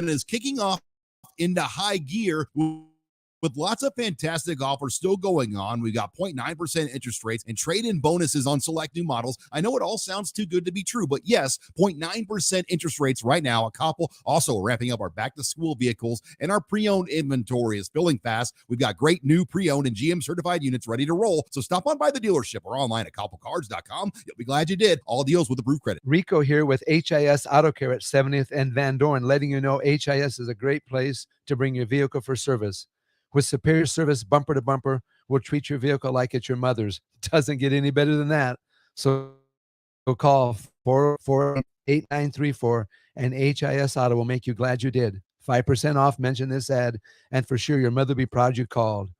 is kicking off into high gear with lots of fantastic offers still going on. We've got 0.9% interest rates and trade-in bonuses on select new models. I know it all sounds too good to be true, but yes, 0.9% interest rates right now. A couple also ramping up our back-to-school vehicles, and our pre-owned inventory is filling fast. We've got great new pre-owned and GM-certified units ready to roll, so stop on by the dealership or online at copplecars.com. You'll be glad you did. All deals with approved credit. Rico here with HIS Auto Care at 70th and Van Dorn, letting you know HIS is a great place to bring your vehicle for service. With superior service, bumper to bumper, we'll treat your vehicle like it's your mother's. Doesn't get any better than that. So call 448-8934 and HIS Auto will make you glad you did. 5% off, mention this ad, and for sure your mother will be proud you called.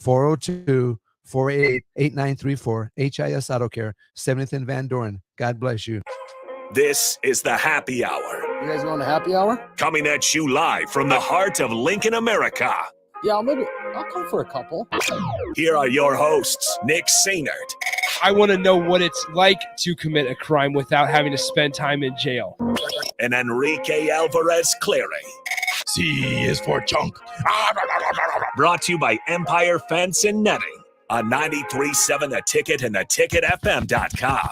402-488-8934, HIS Auto Care, 70th and Van Dorn. God bless you. This is the Happy Hour. You guys going to happy hour? Coming at you live from the heart of Lincoln, America. Yeah, I'll come for a couple. Here are your hosts, Nick Sainert. I want to know what it's like to commit a crime without having to spend time in jail. And Enrique Alvarez Clary. C is for chunk. Brought to you by Empire Fence and Netting on 93.7 The Ticket and theticketfm.com.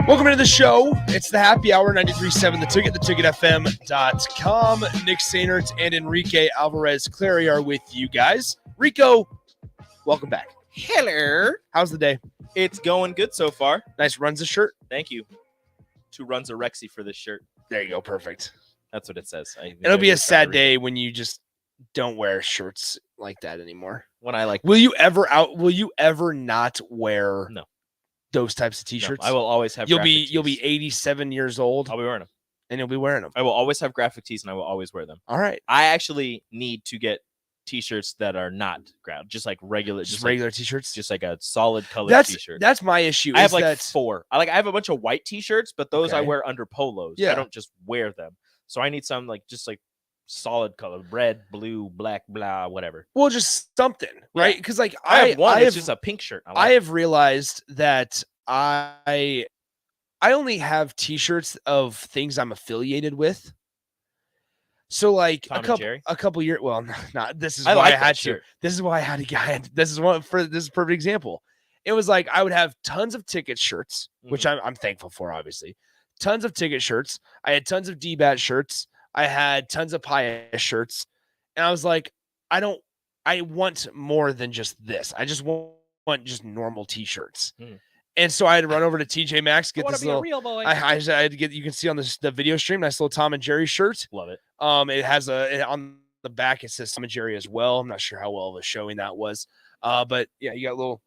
Welcome into the show. It's the Happy Hour, 93.7 The Ticket, theticketfm.com. Nick Sainert and Enrique Alvarez Clary are with you guys. Rico, welcome back. Hello. How's the day? It's going good so far. Nice runs of shirt. Thank you. 2 runs of Rexy for this shirt. There you go. Perfect. That's what it says. It'll be a sad day when you just don't wear shirts like that anymore. When I like, will you ever not wear those types of t-shirts? No, I will always have. You'll be 87 years old. I'll be wearing them, and you'll be wearing them. I will always have graphic tees, and I will always wear them. All right. I actually need to get t-shirts that are not ground, just like regular, just regular t-shirts, just like a solid color t-shirt. That's my issue. I have like 4. I have a bunch of white t-shirts, but those I wear under polos. Yeah. I don't just wear them. So I need some just solid color, red, blue, black, blah, whatever. Well, just something, right? Because I have one. It's just a pink shirt. I have realized that I only have t-shirts of things I'm affiliated with. So like a couple years. Well, not this is why I had to. This is why I had to get. This is a perfect example. It was like I would have tons of ticket shirts, which I'm thankful for, obviously. Tons of ticket shirts. I had tons of D-Bat shirts. I had tons of Pius shirts, and I was like, I want more than just this. I just want just normal t-shirts. And so I had to run over to TJ Maxx, get this little. Real boy. I had to get. You can see on the video stream, nice little Tom and Jerry shirt. Love it. It has on the back. It says Tom and Jerry as well. I'm not sure how well of a showing that was, but yeah, you got little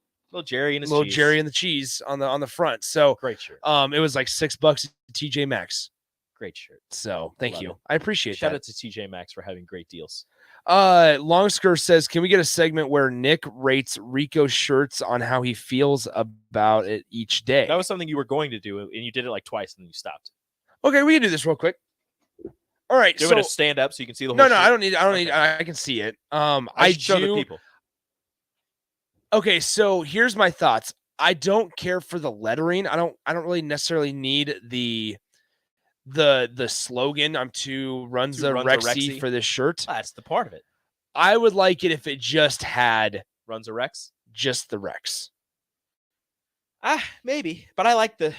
Jerry and his cheese. Jerry and the cheese on the front. So great shirt. It was like $6 at TJ Maxx. Great shirt. So thank you. I appreciate that. Shout out to TJ Maxx for having great deals. Longskirt says, can we get a segment where Nick rates Rico's shirts on how he feels about it each day? That was something you were going to do, and you did it like twice, and then you stopped. Okay, we can do this real quick. All right. Do you want to stand up so you can see the whole No, shirt? I don't need. I can see it. I show the people. Okay, so here's my thoughts. I don't care for the lettering. I don't really necessarily need the slogan. I'm 2 runs a Rexy for this shirt. That's the part of it. I would like it if it just had runs a Rex, just the Rex. Maybe, but I like the,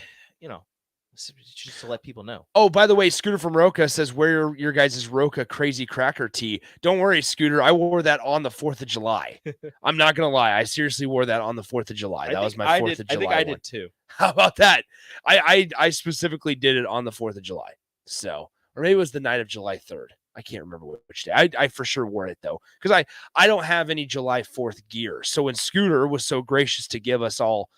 just to let people know. Oh, by the way, Scooter from Roca says, wear your guys' Roca Crazy Cracker tee. Don't worry, Scooter. I wore that on the 4th of July. I'm not going to lie. I seriously wore that on the 4th of July. That was my 4th of July. I think I did too. How about that? I specifically did it on the 4th of July. So, or maybe it was the night of July 3rd. I can't remember which day. I for sure wore it though, because I don't have any July 4th gear. So when Scooter was so gracious to give us all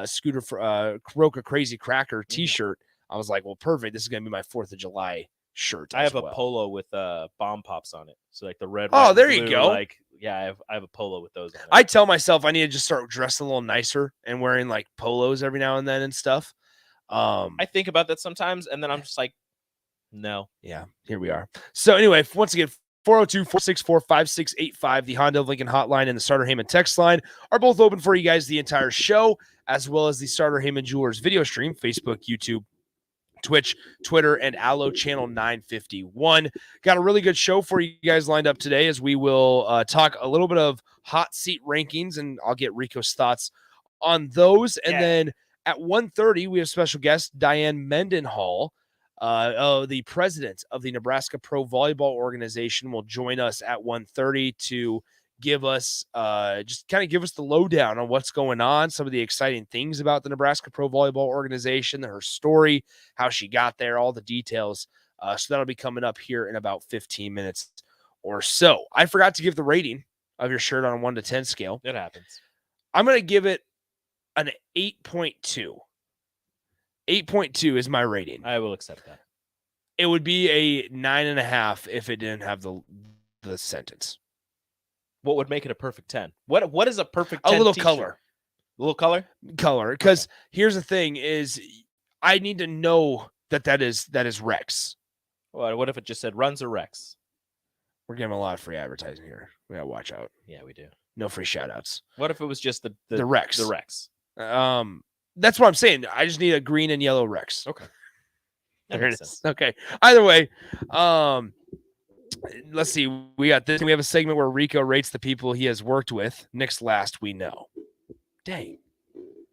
Scooter for Roca Crazy Cracker t-shirt, I was like, well, perfect. This is gonna be my 4th of July shirt. I have a polo with bomb pops on it. So like the red. Oh, there blue, you go. Like I have a polo with those on it. I tell myself I need to just start dressing a little nicer and wearing like polos every now and then and stuff. I think about that sometimes, and then I'm just like, no. Yeah, here we are. So anyway, once again, 402-464-5685, the Honda of Lincoln hotline and the Starter Heyman text line are both open for you guys the entire show, as well as the Starter Heyman Jewelers video stream, Facebook, YouTube, Twitch, Twitter, and Allo Channel 951. Got a really good show for you guys lined up today, as we will talk a little bit of hot seat rankings, and I'll get Rico's thoughts on those. And then at 1:30, we have special guest Diane Mendenhall, the president of the Nebraska Pro Volleyball Organization, will join us at 1:30 to give us just kind of give us the lowdown on what's going on, some of the exciting things about the Nebraska Pro Volleyball Organization, her story, how she got there, all the details. So that'll be coming up here in about 15 minutes or so. I forgot to give the rating of your shirt on a 1 to 10 scale. It happens. I'm going to give it an 8.2. 8.2 is my rating. I will accept that. It would be a 9.5 if it didn't have the sentence. What would make it a perfect 10? What is a perfect 10 A little t-shirt? color. A little color? Because here's the thing is I need to know that is Rex. What if it just said runs or Rex? We're getting a lot of free advertising here. We gotta watch out. Yeah, we do. No free shout outs. What if it was just the Rex? The Rex. That's what I'm saying. I just need a green and yellow Rex. Okay. There it is. Okay. Either way, let's see. We got this. We have a segment where Rico rates the people he has worked with. Nick's last, we know. Dang.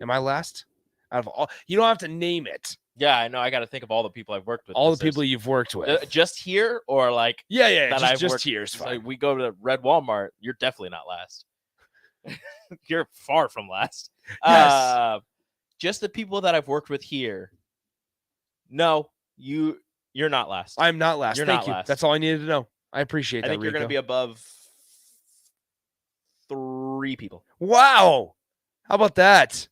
Am I last? Out of all, you don't have to name it. Yeah, I know. I got to think of all the people I've worked with. All the people you've worked with. Just here or like? Yeah. That Just here is fine. Like we go to Red Walmart. You're definitely not last. You're far from last. Yes. Just the people that I've worked with here. No, you're not last. I'm not last. You're Thank not you. last. That's all I needed to know. I appreciate that. I think you're Rico. going to be above 3 people. Wow. How about that?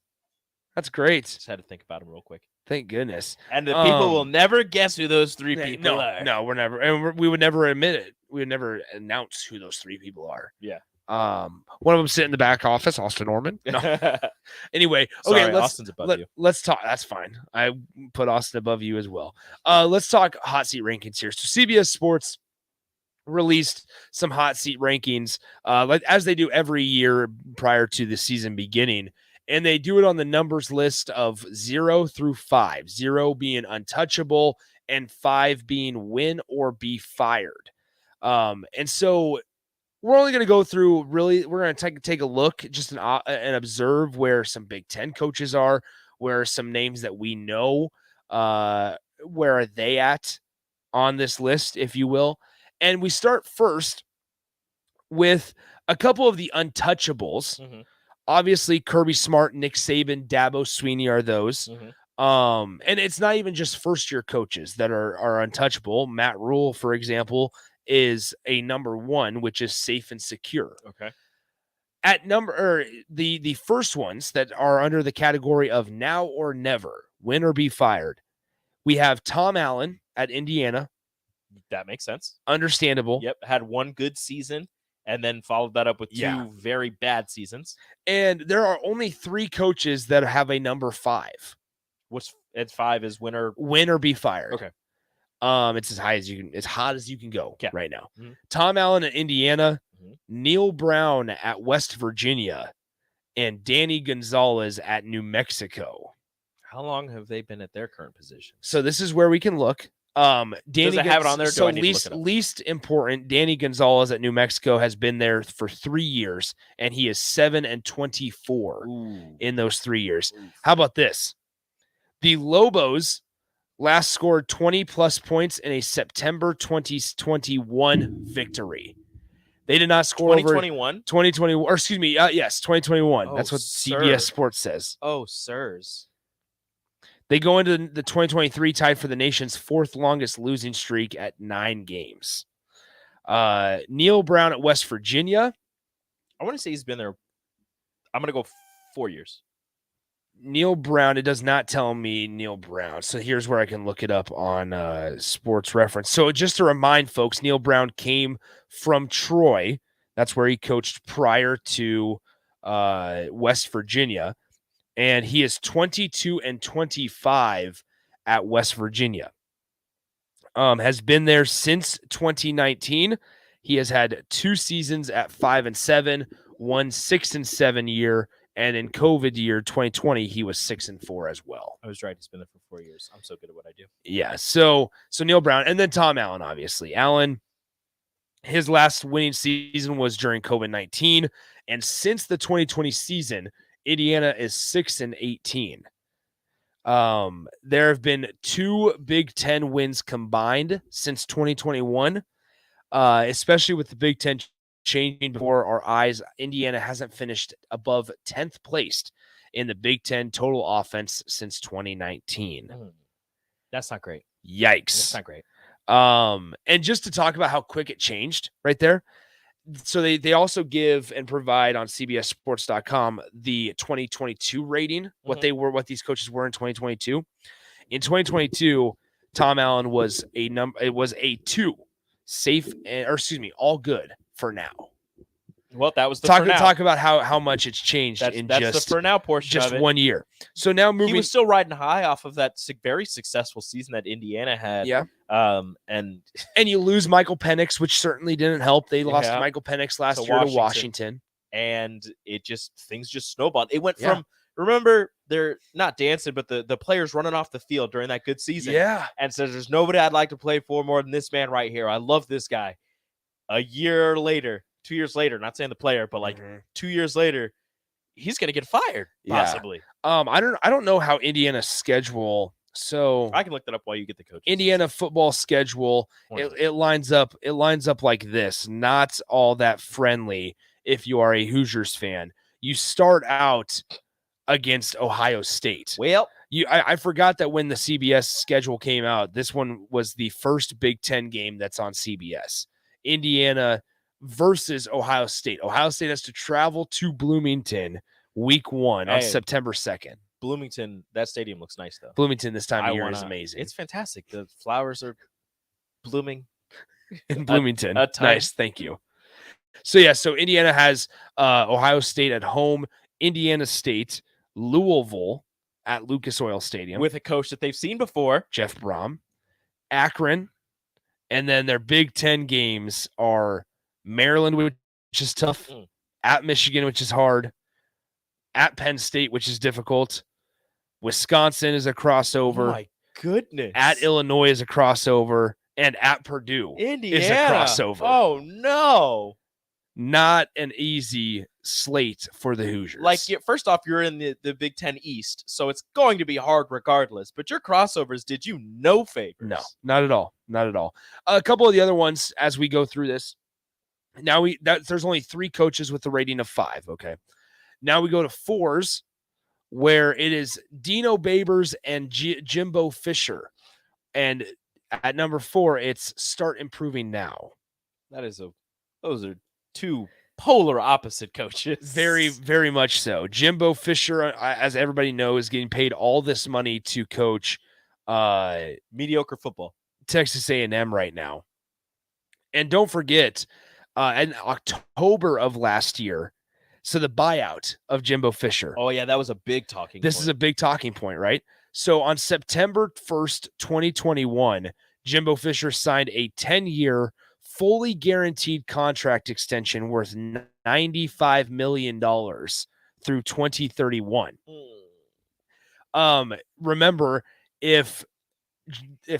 That's great. Just had to think about them real quick. Thank goodness. And the people will never guess who those 3 people are. No, we're never, and we would never admit it. We would never announce who those 3 people are. Yeah. One of them sit in the back office, Austin Norman. No. Anyway, Sorry, okay, Austin's above you. Let's talk. That's fine. I put Austin above you as well. Let's talk hot seat rankings here. So CBS Sports released some hot seat rankings, like as they do every year prior to the season beginning. And they do it on the numbers list of 0 through 5, 0 being untouchable and 5 being win or be fired. And so we're only going to go through we're going to take a look just and observe where some Big Ten coaches are, where some names that we know, where are they at on this list, if you will. And we start first with a couple of the untouchables. Mm-hmm. Obviously, Kirby Smart, Nick Saban, Dabo Sweeney are those. Mm-hmm. And it's not even just first-year coaches that are untouchable. Matt Rule, for example, is a number 1, which is safe and secure. Okay. At the first ones that are under the category of now or never, win or be fired, we have Tom Allen at Indiana. That makes sense. Understandable. Yep. Had 1 good season and then followed that up with 2 very bad seasons. And there are only 3 coaches that have a number 5. What's at 5 is win or be fired. Okay. It's as hot as you can go right now. Mm-hmm. Tom Allen at Indiana, Neil Brown at West Virginia, and Danny Gonzalez at New Mexico. How long have they been at their current position? So this is where we can look. Danny Does it have it on there? So least important, Danny Gonzalez at New Mexico has been there for 3 years, and he is 7-24 in those 3 years. How about this? The Lobos last scored 20-plus points in a September 2021 victory. They did not score 2021? 2021, or excuse me, yes, 2021. Oh, That's what sir. CBS Sports says. Oh, sirs. They go into the 2023 tied for the nation's 4th longest losing streak at 9 games. Neil Brown at West Virginia. I want to say he's been there. I'm going to go 4 years. Neil Brown, it does not tell me Neil Brown. So here's where I can look it up on Sports Reference. So just to remind folks, Neil Brown came from Troy. That's where he coached prior to West Virginia. And he is 22-25 at West Virginia. Has been there since 2019. He has had 2 seasons at 5-7, 1 6-7 year, and in COVID year 2020, he was 6-4 as well. I was right. He's been there for 4 years. I'm so good at what I do. Yeah. So Neil Brown, and then Tom Allen, obviously. Allen, his last winning season was during COVID-19, and since the 2020 season, Indiana is 6-18. There have been 2 Big Ten wins combined since 2021, especially with the Big Ten changing before our eyes. Indiana hasn't finished above 10th placed in the Big Ten total offense since 2019. That's not great. Yikes. That's not great. And just to talk about how quick it changed right there. So they also give and provide on CBSSports.com the 2022 rating, what these coaches were in 2022. In 2022, Tom Allen was a 2, safe, all good for now. Well, that was the talk about how much it's changed that's just the for now portion just of it. 1 year. So now moving, he was still riding high off of that very successful season that Indiana had. Yeah. And you lose Michael Penix, which certainly didn't help. They lost Michael Penix last year to Washington. And things just snowballed. It went from, remember, they're not dancing, but the players running off the field during that good season. Yeah. And says, there's nobody I'd like to play for more than this man right here. I love this guy. A year later, 2 years later, not saying the player, but 2 years later, he's going to get fired, possibly. I don't know how Indiana's schedule. So I can look that up while you get the coaches. Indiana football schedule, it lines up like this. Not all that friendly if you are a Hoosiers fan. You start out against Ohio State. Well, I forgot that when the CBS schedule came out, this one was the first Big Ten game that's on CBS. Indiana versus Ohio State. Ohio State has to travel to Bloomington week 1 on September 2nd. Bloomington, that stadium looks nice, though. Bloomington this time of year is amazing. It's fantastic. The flowers are blooming in Bloomington. Nice, thank you. So Indiana has Ohio State at home, Indiana State, Louisville at Lucas Oil Stadium. With a coach that they've seen before. Jeff Brom. Akron. And then their Big Ten games are Maryland, which is tough, at Michigan, which is hard, at Penn State, which is difficult. Wisconsin is a crossover. Oh my goodness. At Illinois is a crossover. And at Purdue Indiana is a crossover. Oh, no. Not an easy slate for the Hoosiers. First off, you're in the Big Ten East, so it's going to be hard regardless. But your crossovers did you no favors. No, not at all. Not at all. A couple of the other ones as we go through this. Now there's only 3 coaches with a rating of 5. Okay. Now we go to 4s, where it is Dino Babers and Jimbo Fisher. And at number 4, it's start improving now. Those are 2 polar opposite coaches. Very, very much so. Jimbo Fisher, as everybody knows, is getting paid all this money to coach mediocre football. Texas A&M right now. And don't forget, in October of last year, so the buyout of Jimbo Fisher. Oh, yeah, that was a big talking point. This is a big talking point, right? So on September 1st, 2021, Jimbo Fisher signed a 10-year, fully guaranteed contract extension worth $95 million through 2031. Remember, if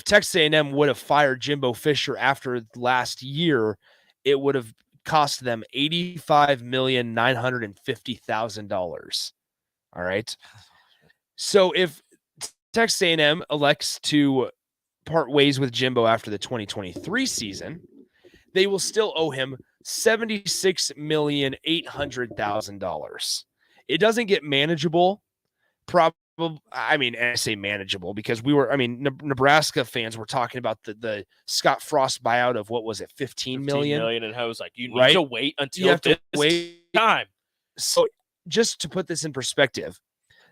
Texas A&M would have fired Jimbo Fisher after last year, it would have cost them $85,950,000. All right. So if Texas A&M elects to part ways with Jimbo after the 2023 season, they will still owe him $76,800,000. It doesn't get manageable. I say manageable because Nebraska fans were talking about the Scott Frost buyout of what was it, $15 million? And I was like, you need to wait until time. So just to put this in perspective,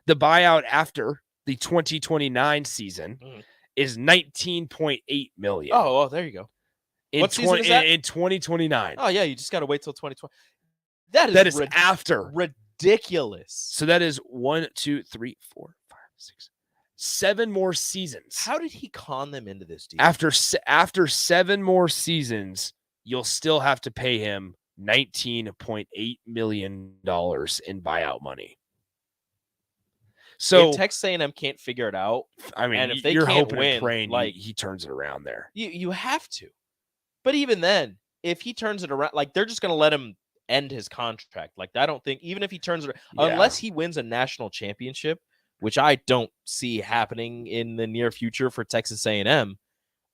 the buyout after the 2029 season is $19.8 million. Oh, there you go. What season is that? In 2029. Oh, yeah, you just got to wait till 2020. That is after. Ridiculous. So that is 1, 2, 3, 4, 5, 6, 7 more seasons. How did he con them into this deal? After 7 more seasons, you'll still have to pay him $19.8 million in buyout money. So if Texas A&M can't figure it out, I mean, and if they you're can't hoping win, and praying like he turns it around there. you have to. But even then, if he turns it around, like they're just going to let him end his contract. Like I don't think even if he turns it around, unless he wins a national championship, which I don't see happening in the near future for Texas A&M,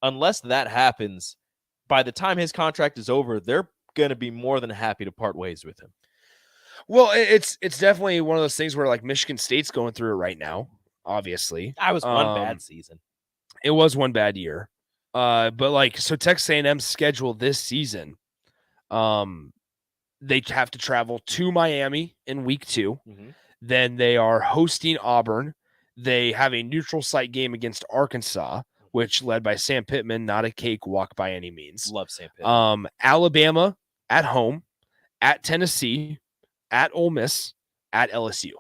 unless that happens, by the time his contract is over, they're going to be more than happy to part ways with him. Well, it's definitely one of those things where like Michigan State's going through it right now, obviously. I was one bad season. It was one bad year. But like so Texas A&M's schedule this season, they have to travel to Miami in week 2. Mm-hmm. Then they are hosting Auburn. They have a neutral site game against Arkansas, which led by Sam Pittman, not a cakewalk by any means. Love Sam Pittman. Alabama at home, at Tennessee, at Ole Miss, at LSU.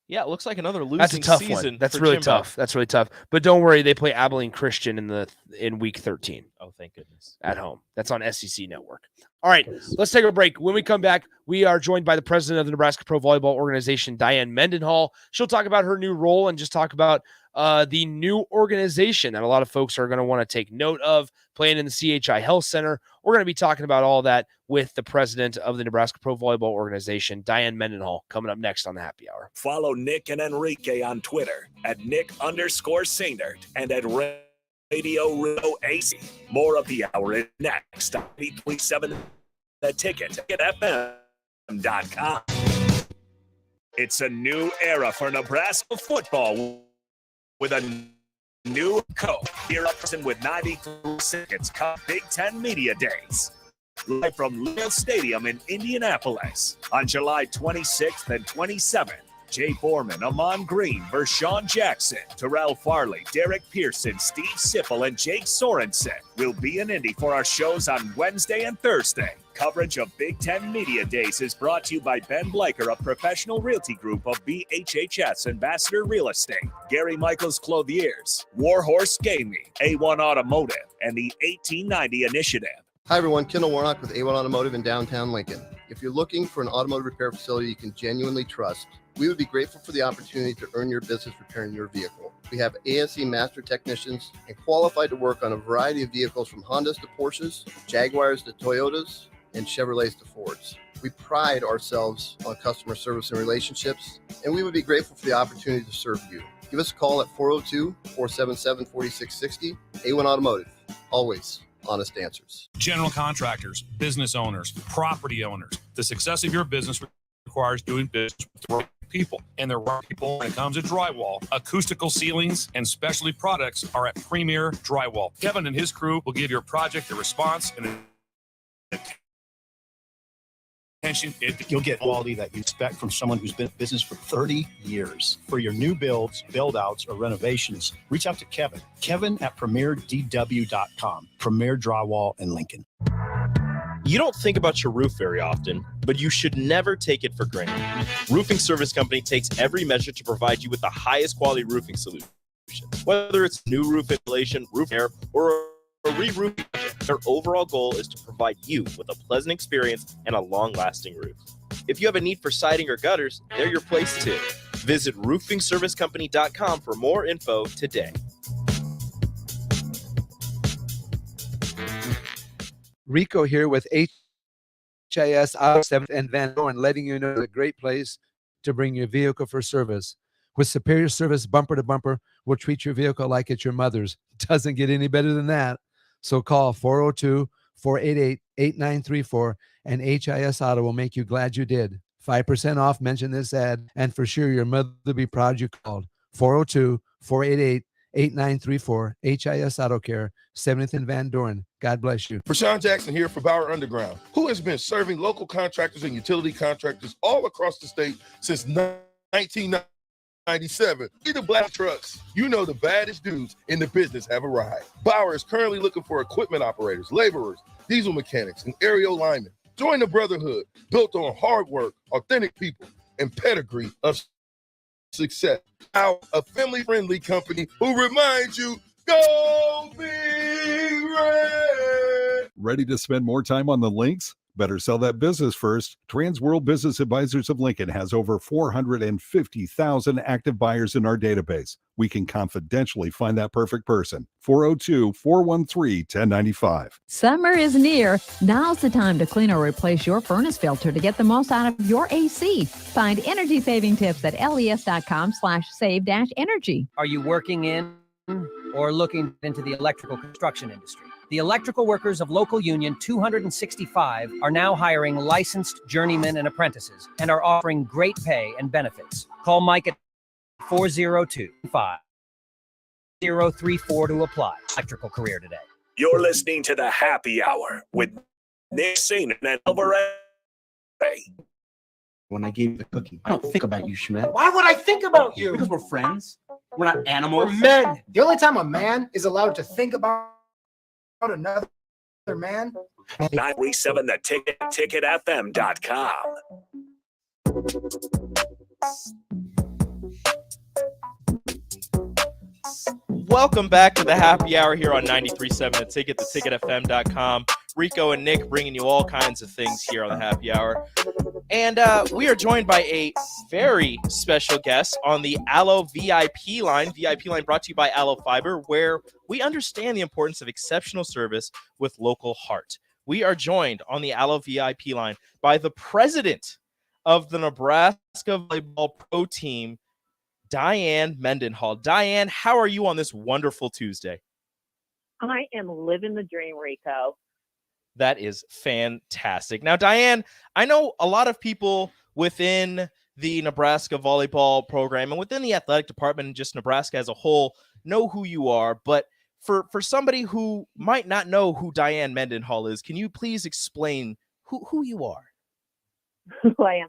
Yeah, it looks like another losing That's a tough season. one. That's for really Jimbo. tough. That's really tough. But don't worry, they play Abilene Christian in week 13. Oh, thank goodness. At home. That's on SEC Network. All right, let's take a break. When we come back, we are joined by the president of the Nebraska Pro Volleyball Organization, Diane Mendenhall. She'll talk about her new role and just talk about the new organization that a lot of folks are going to want to take note of, playing in the CHI Health Center. We're going to be talking about all that with the president of the Nebraska Pro Volleyball Organization, Diane Mendenhall, coming up next on the Happy Hour. Follow Nick and Enrique on Twitter at Nick_Sainert and at Radio Rio AC. More of the hour is next on 8.7 The Ticket, ticketfm.com. It's a new era for Nebraska football with a new coach. Here up with 93 Tickets Cup Big Ten Media Days. Live from Leo Stadium in Indianapolis on July 26th and 27th. Jay Foreman, Amon Green, Vershawn Jackson, Terrell Farley, Derek Pearson, Steve Sipple, and Jake Sorensen will be in Indy for our shows on Wednesday and Thursday. Coverage of Big Ten Media Days is brought to you by Ben Bleicher of Professional Realty Group of BHHS Ambassador Real Estate, Gary Michaels Clothiers, Warhorse Gaming, A1 Automotive, and the 1890 Initiative. Hi everyone, Kendall Warnock with A1 Automotive in downtown Lincoln. If you're looking for an automotive repair facility you can genuinely trust, we would be grateful for the opportunity to earn your business repairing your vehicle. We have ASE master technicians and qualified to work on a variety of vehicles from Hondas to Porsches, Jaguars to Toyotas, and Chevrolets to Fords. We pride ourselves on customer service and relationships, and we would be grateful for the opportunity to serve you. Give us a call at 402-477-4660. A1 Automotive, always honest answers. General contractors, business owners, property owners. The success of your business requires doing business with the right people. And the right people when it comes to drywall, acoustical ceilings, and specialty products are at Premier Drywall. Kevin and his crew will give your project a response and attention. You'll get quality that you expect from someone who's been in business for 30 years. For your new builds, build-outs, or renovations, reach out to Kevin. Kevin at PremierDW.com. Premier Drywall in Lincoln. You don't think about your roof very often, but you should never take it for granted. Roofing Service Company takes every measure to provide you with the highest quality roofing solution. Whether it's new roof insulation, roof air, or a re-roofing project, their overall goal is to provide you with a pleasant experience and a long-lasting roof. If you have a need for siding or gutters, they're your place too. Visit roofingservicecompany.com for more info today. Rico here with HIS Auto 7th and Van Dorn, letting you know it's a great place to bring your vehicle for service. With superior service bumper to bumper, we'll treat your vehicle like it's your mother's. Doesn't get any better than that. So call 402-488-8934 and HIS Auto will make you glad you did. 5% off, mention this ad, and for sure your mother will be proud you called. 402-488-8934, HIS Auto Care, 70th and Van Dorn. God bless you. Vershawn Jackson here for Bauer Underground, who has been serving local contractors and utility contractors all across the state since 1997. Be the black trucks. You know the baddest dudes in the business have arrived. Bauer is currently looking for equipment operators, laborers, diesel mechanics, and aerial linemen. Join the brotherhood built on hard work, authentic people, and pedigree of success. Our a family-friendly company who reminds you, go Big Red. Ready to spend more time on the links? Better sell that business first. Transworld Business Advisors of Lincoln has over 450,000 active buyers in our database. We can confidentially find that perfect person. 402-413-1095. Summer is near. Now's the time to clean or replace your furnace filter to get the most out of your AC. Find energy saving tips at les.com/save-energy. Are you working in or looking into the electrical construction industry? The electrical workers of Local Union 265 are now hiring licensed journeymen and apprentices and are offering great pay and benefits. Call Mike at 402-5034 to apply. Electrical career today. You're listening to the Happy Hour with Nick Sainer and Alvarez. When I gave you the cookie, I don't think about you, Schmidt. Why would I think about you? Because we're friends. We're not animals. We're men. The only time a man is allowed to think about another man. 937 The Ticket, ticketfm.com. Welcome back to the Happy Hour here on 93.7 The Ticket, theticketfm.com. Rico and Nick bringing you all kinds of things here on the Happy Hour. And we are joined by a very special guest on the Allo VIP line. VIP line brought to you by Allo Fiber, where we understand the importance of exceptional service with local heart. We are joined on the Allo VIP line by the president of the Nebraska Volleyball Pro Team, Diane Mendenhall. Diane, how are you on this wonderful Tuesday? I am living the dream, Rico. That is fantastic. Now, Diane, I know a lot of people within the Nebraska volleyball program and within the athletic department and just Nebraska as a whole know who you are. But for somebody who might not know who Diane Mendenhall is, can you please explain who you are? Who I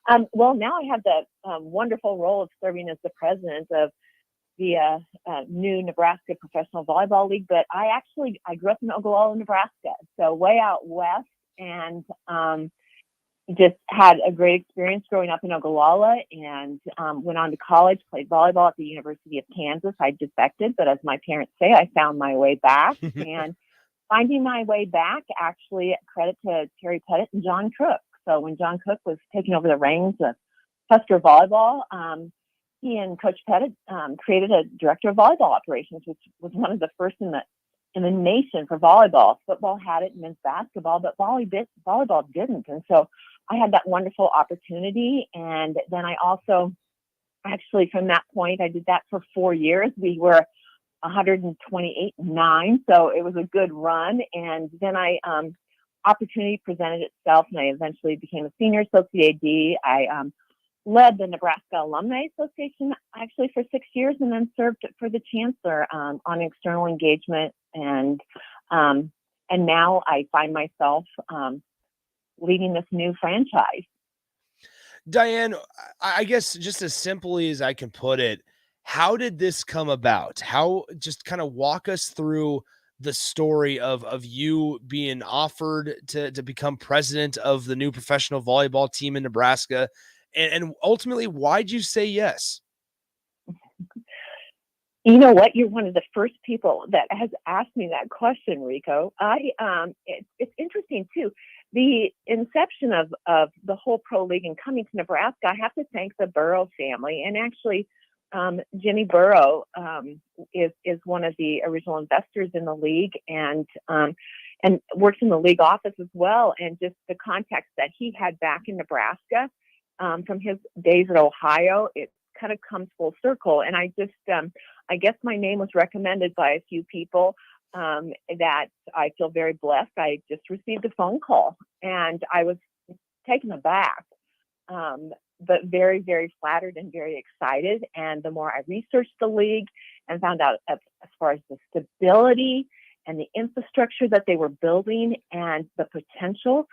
am. Well, now I have the wonderful role of serving as the president of the new Nebraska Professional Volleyball League, but I grew up in Ogallala, Nebraska, so way out west, and just had a great experience growing up in Ogallala, and went on to college, played volleyball at the University of Kansas. I defected, but as my parents say, I found my way back, and finding my way back, actually, credit to Terry Pettit and John Cook. So when John Cook was taking over the reins of Husker Volleyball, he and Coach Pettit created a director of volleyball operations, which was one of the first in the nation for volleyball. Football had it, men's basketball, but volleyball didn't. And so I had that wonderful opportunity. And then I also, actually, from that point, I did that for 4 years. We were 128-9, so it was a good run. And then opportunity presented itself, and I eventually became a senior associate AD. I led the Nebraska Alumni Association actually for 6 years, and then served for the chancellor on external engagement. And now I find myself leading this new franchise. Diane, I guess just as simply as I can put it, how did this come about? How, just kind of walk us through the story of you being offered to become president of the new professional volleyball team in Nebraska. And ultimately, why'd you say yes? You know what? You're one of the first people that has asked me that question, Rico. It's interesting too. The inception of the whole pro league and coming to Nebraska, I have to thank the Burrow family, and actually, Jimmy Burrow is one of the original investors in the league, and works in the league office as well. And just the contacts that he had back in Nebraska from his days at Ohio, it kind of comes full circle. And I just, I guess my name was recommended by a few people that I feel very blessed. I just received a phone call, and I was taken aback. But very, very flattered and very excited. And the more I researched the league and found out as far as the stability and the infrastructure that they were building and the potential,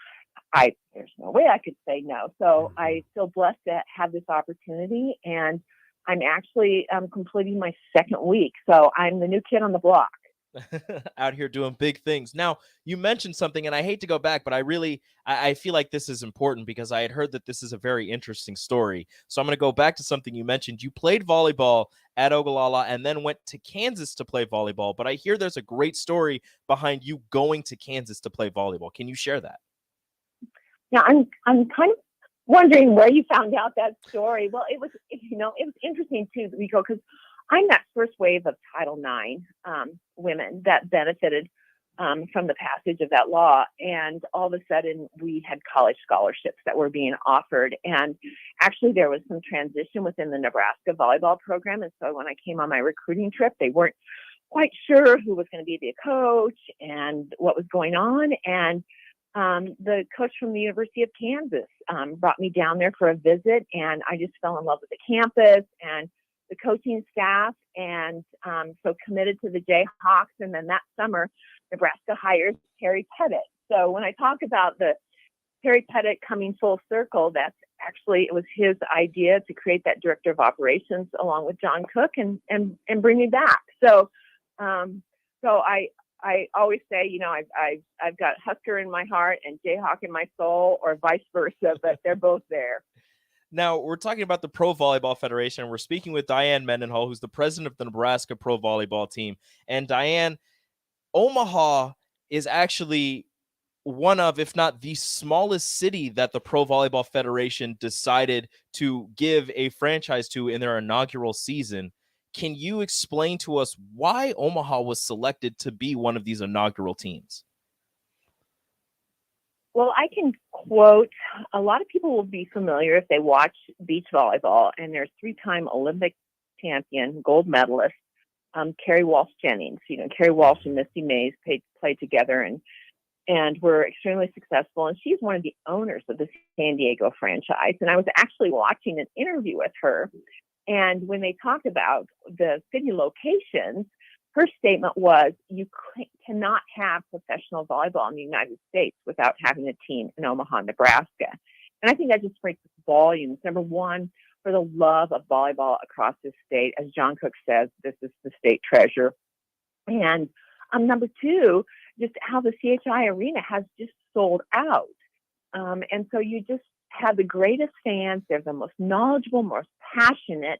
there's no way I could say no. So I feel blessed to have this opportunity, and I'm actually completing my second week. So I'm the new kid on the block. Out here doing big things. Now, you mentioned something, and I hate to go back, but I feel like this is important because I had heard that this is a very interesting story. So I'm going to go back to something you mentioned. You played volleyball at Ogallala and then went to Kansas to play volleyball, but I hear there's a great story behind you going to Kansas to play volleyball. Can you share that? Yeah, I'm kind of wondering where you found out that story. Well, it was interesting too, Rico, because I'm that first wave of Title IX women that benefited from the passage of that law. And all of a sudden, we had college scholarships that were being offered. And actually, there was some transition within the Nebraska volleyball program. And so when I came on my recruiting trip, they weren't quite sure who was going to be the coach and what was going on. And the coach from the University of Kansas brought me down there for a visit. And I just fell in love with the campus and the coaching staff, and so committed to the Jayhawks. And then that summer, Nebraska hires Terry Pettit. So when I talk about the Terry Pettit coming full circle, that's actually, it was his idea to create that director of operations along with John Cook and bring me back. So I always say, I've got Husker in my heart and Jayhawk in my soul, or vice versa, but they're both there. Now, we're talking about the Pro Volleyball Federation. We're speaking with Diane Mendenhall, who's the president of the Nebraska Pro Volleyball team. And Diane, Omaha is actually one of, if not the smallest city that the Pro Volleyball Federation decided to give a franchise to in their inaugural season. Can you explain to us why Omaha was selected to be one of these inaugural teams? Well, I can quote, a lot of people will be familiar if they watch beach volleyball, and there's three-time Olympic champion, gold medalist, Carrie Walsh Jennings. Carrie Walsh and Misty Mays played together and were extremely successful. And she's one of the owners of the San Diego franchise. And I was actually watching an interview with her. And when they talked about the city locations, her statement was, you cannot have professional volleyball in the United States without having a team in Omaha, Nebraska. And I think that just speaks volumes. Number one, for the love of volleyball across the state. As John Cook says, this is the state treasure. And number two, just how the CHI arena has just sold out. And so you just have the greatest fans. They're the most knowledgeable, most passionate,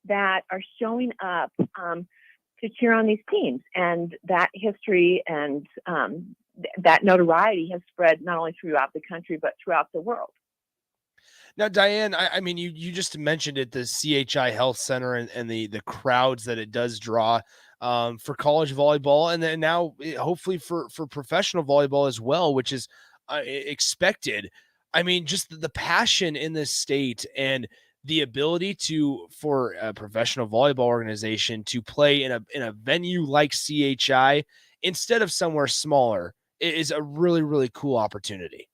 that are showing up to cheer on these teams. And that history and that notoriety has spread not only throughout the country, but throughout the world. Now, Diane, I mean, you just mentioned it, the CHI Health Center and the crowds that it does draw for college volleyball, and then now hopefully for professional volleyball as well, which is expected. I mean, just the passion in this state and the ability for a professional volleyball organization to play in a venue like CHI instead of somewhere smaller is a really, really cool opportunity.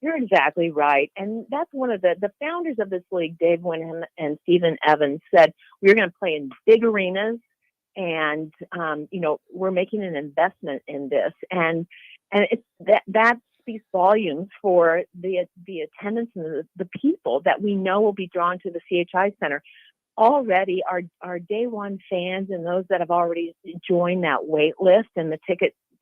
You're exactly right. And that's one of the founders of this league, Dave Winham and Stephen Evans, said we're going to play in big arenas, and we're making an investment in this. And it's that speaks volumes for the attendance and the people that we know will be drawn to the CHI Center. Already, our day one fans and those that have already joined that wait list, and the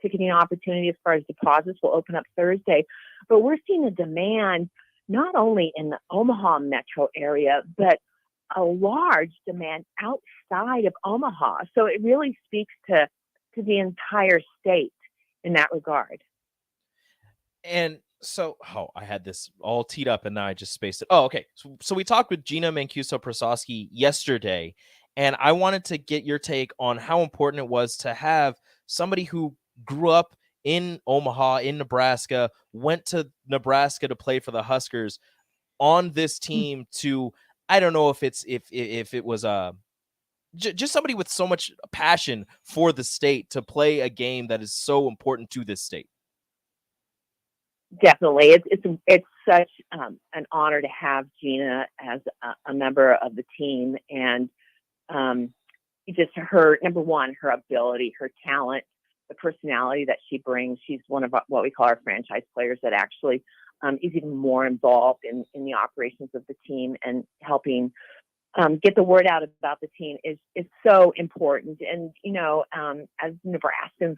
ticketing opportunity as far as deposits will open up Thursday. But we're seeing a demand not only in the Omaha metro area, but a large demand outside of Omaha. So it really speaks to the entire state in that regard. And so, I had this all teed up and now I just spaced it. Oh, okay. So we talked with Gina Mancuso-Prasowski yesterday, and I wanted to get your take on how important it was to have somebody who grew up in Omaha, in Nebraska, went to Nebraska to play for the Huskers on this team to, I don't know if it was just somebody with so much passion for the state to play a game that is so important to this state. Definitely. It's such an honor to have Gina as a member of the team. And just her, number one, her ability, her talent, the personality that she brings. She's one of what we call our franchise players that actually is even more involved in the operations of the team and helping get the word out about the team is so important. And, as Nebraskans,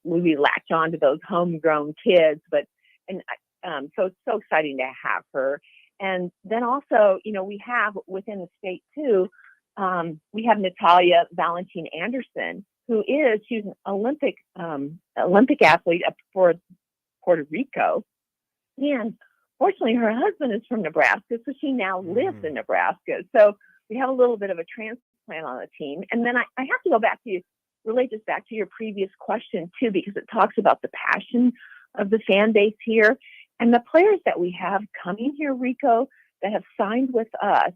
we latch on to those homegrown kids, so it's so exciting to have her. And then also, we have within the state too, we have Natalia Valentin Anderson, she's an Olympic athlete for Puerto Rico. And fortunately, her husband is from Nebraska, so she now lives in Nebraska. So we have a little bit of a transplant on the team. And then I have to go back to relate this back to your previous question too, because it talks about the passion of the fan base here. And the players that we have coming here, Rico, that have signed with us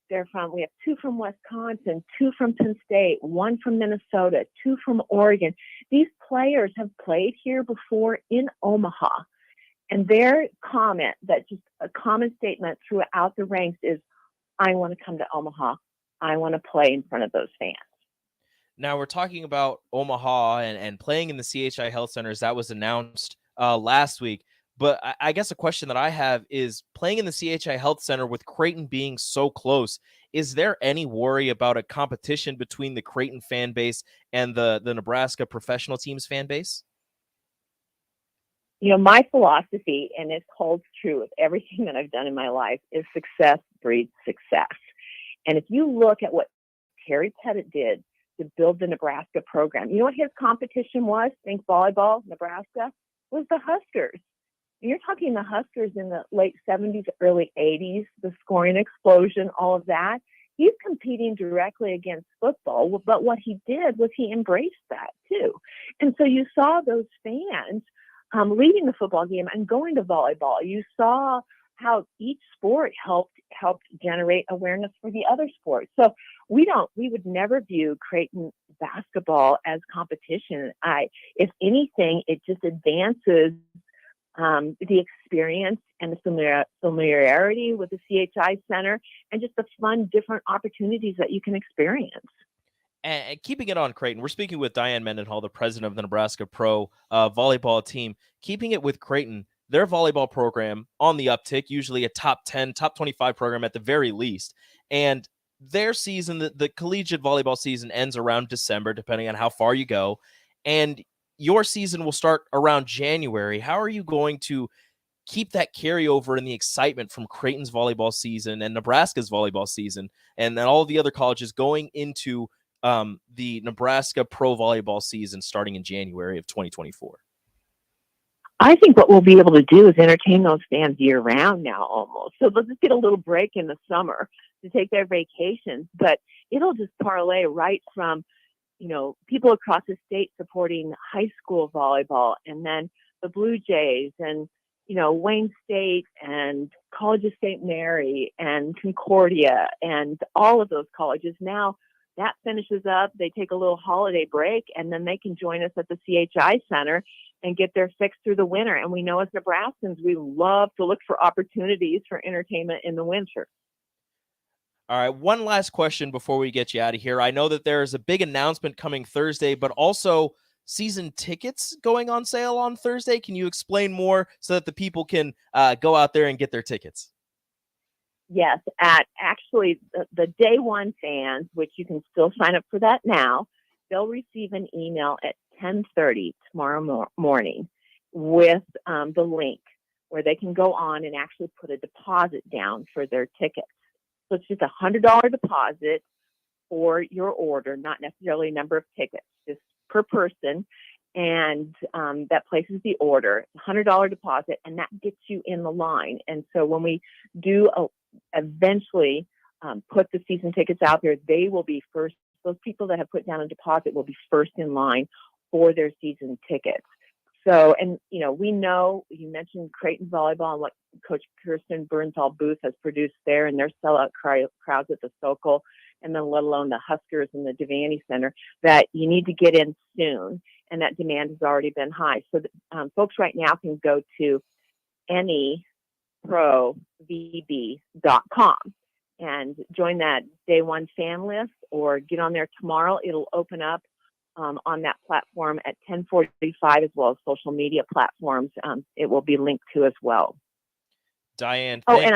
we have 2 from Wisconsin, 2 from Penn State, 1 from Minnesota, 2 from Oregon. These players have played here before in Omaha. And their comment, that just a common statement throughout the ranks is, I want to come to Omaha. I want to play in front of those fans. Now we're talking about Omaha and playing in the CHI Health Centers. That was announced last week. But I guess a question that I have is, playing in the CHI Health Center with Creighton being so close, is there any worry about a competition between the Creighton fan base and the Nebraska professional team's fan base? My philosophy, and it holds true with everything that I've done in my life, is success breeds success. And if you look at what Terry Pettit did to build the Nebraska program, you know what his competition was? Think volleyball, Nebraska, was the Huskers. You're talking the Huskers in the late 70s, early 80s, the scoring explosion, all of that. He's competing directly against football, but what he did was he embraced that too. And so you saw those fans leaving the football game and going to volleyball. You saw how each sport helped generate awareness for the other sports. So we would never view Creighton basketball as competition. If anything, it just advances the experience and the familiarity with the CHI Center and just the fun, different opportunities that you can experience. And keeping it on Creighton, we're speaking with Diane Mendenhall, the president of the Nebraska Pro volleyball team. Keeping it with Creighton, their volleyball program on the uptick, usually a top 10, top 25 program at the very least. And their season, the collegiate volleyball season, ends around December, depending on how far you go. And your season will start around January. How are you going to keep that carryover and the excitement from Creighton's volleyball season and Nebraska's volleyball season, and then all of the other colleges going into the Nebraska pro volleyball season starting in January of 2024? I think what we'll be able to do is entertain those fans year round now almost. So they'll just get a little break in the summer to take their vacations, but it'll just parlay right from people across the state supporting high school volleyball, and then the Blue Jays, and, Wayne State, and College of St. Mary, and Concordia, and all of those colleges. Now that finishes up, they take a little holiday break, and then they can join us at the CHI Center and get their fix through the winter. And we know as Nebraskans, we love to look for opportunities for entertainment in the winter. All right, one last question before we get you out of here. I know that there is a big announcement coming Thursday, but also season tickets going on sale on Thursday. Can you explain more so that the people can go out there and get their tickets? Yes, actually the day one fans, which you can still sign up for that now, they'll receive an email at 10:30 tomorrow morning with the link where they can go on and actually put a deposit down for their tickets. So it's just $100 deposit for your order, not necessarily a number of tickets, just per person. And that places the order, $100 deposit, and that gets you in the line. And so when we do eventually put the season tickets out there, they will be first. Those people that have put down a deposit will be first in line for their season tickets. So, and we know you mentioned Creighton volleyball and what Coach Kirsten Bernthal Booth has produced there, and their sellout crowds at the Sokol, and then let alone the Huskers and the Devaney Center, that you need to get in soon, and that demand has already been high. So folks right now can go to neprovb.com and join that day one fan list, or get on there tomorrow. It'll open up on that platform at 10:45, as well as social media platforms. It will be linked to as well. Diane. Oh, and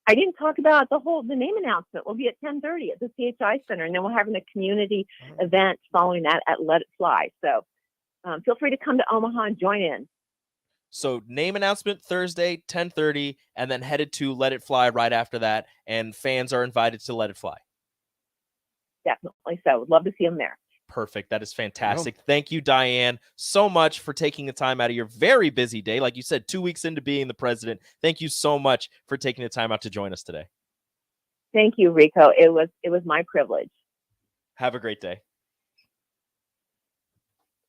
I didn't talk about the name announcement will be at 10:30 at the CHI Center, and then we're having a community event following that at Let It Fly. So feel free to come to Omaha and join in. So name announcement Thursday, 10:30, and then headed to Let It Fly right after that. And fans are invited to Let It Fly. Definitely. So would love to see them there. Perfect. That is fantastic. Thank you, Diane, so much for taking the time out of your very busy day. Like you said, 2 weeks into being the president. Thank you so much for taking the time out to join us today. Thank you, Rico. It was my privilege. Have a great day.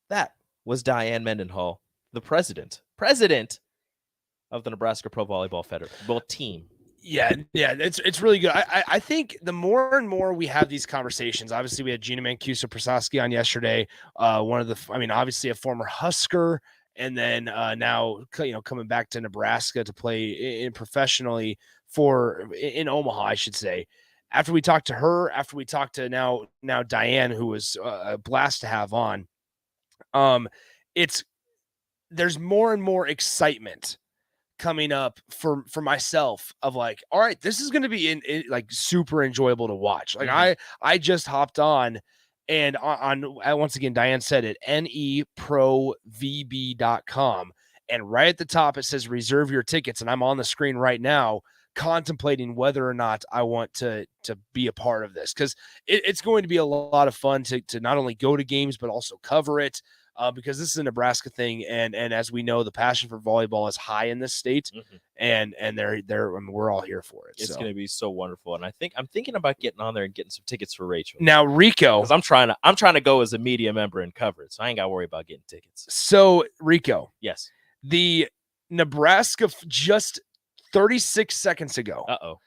That was Diane Mendenhall, the president of the Nebraska Pro Volleyball Federation team. Yeah, it's really good. I think the more and more we have these conversations, obviously we had Gina Mancuso-Prasovsky on yesterday, obviously a former Husker, and then now coming back to Nebraska to play professionally in Omaha, I should say. After we talked to her, after we talked to now Diane, who was a blast to have on, there's more and more excitement coming up for myself of like, all right, this is going to be in like super enjoyable to watch. Like I just hopped on and on once again, Diane said it, neprovb.com. And right at the top, it says reserve your tickets. And I'm on the screen right now contemplating whether or not I want to be a part of this. Cause it's going to be a lot of fun to not only go to games, but also cover it. Because this is a Nebraska thing, and as we know, the passion for volleyball is high in this state, and we're all here for it. It's going to be so wonderful, and I'm thinking about getting on there and getting some tickets for Rachel. Now, Rico, because I'm trying to go as a media member and cover it, so I ain't got to worry about getting tickets. So, Rico, yes, the Nebraska just 36 seconds ago.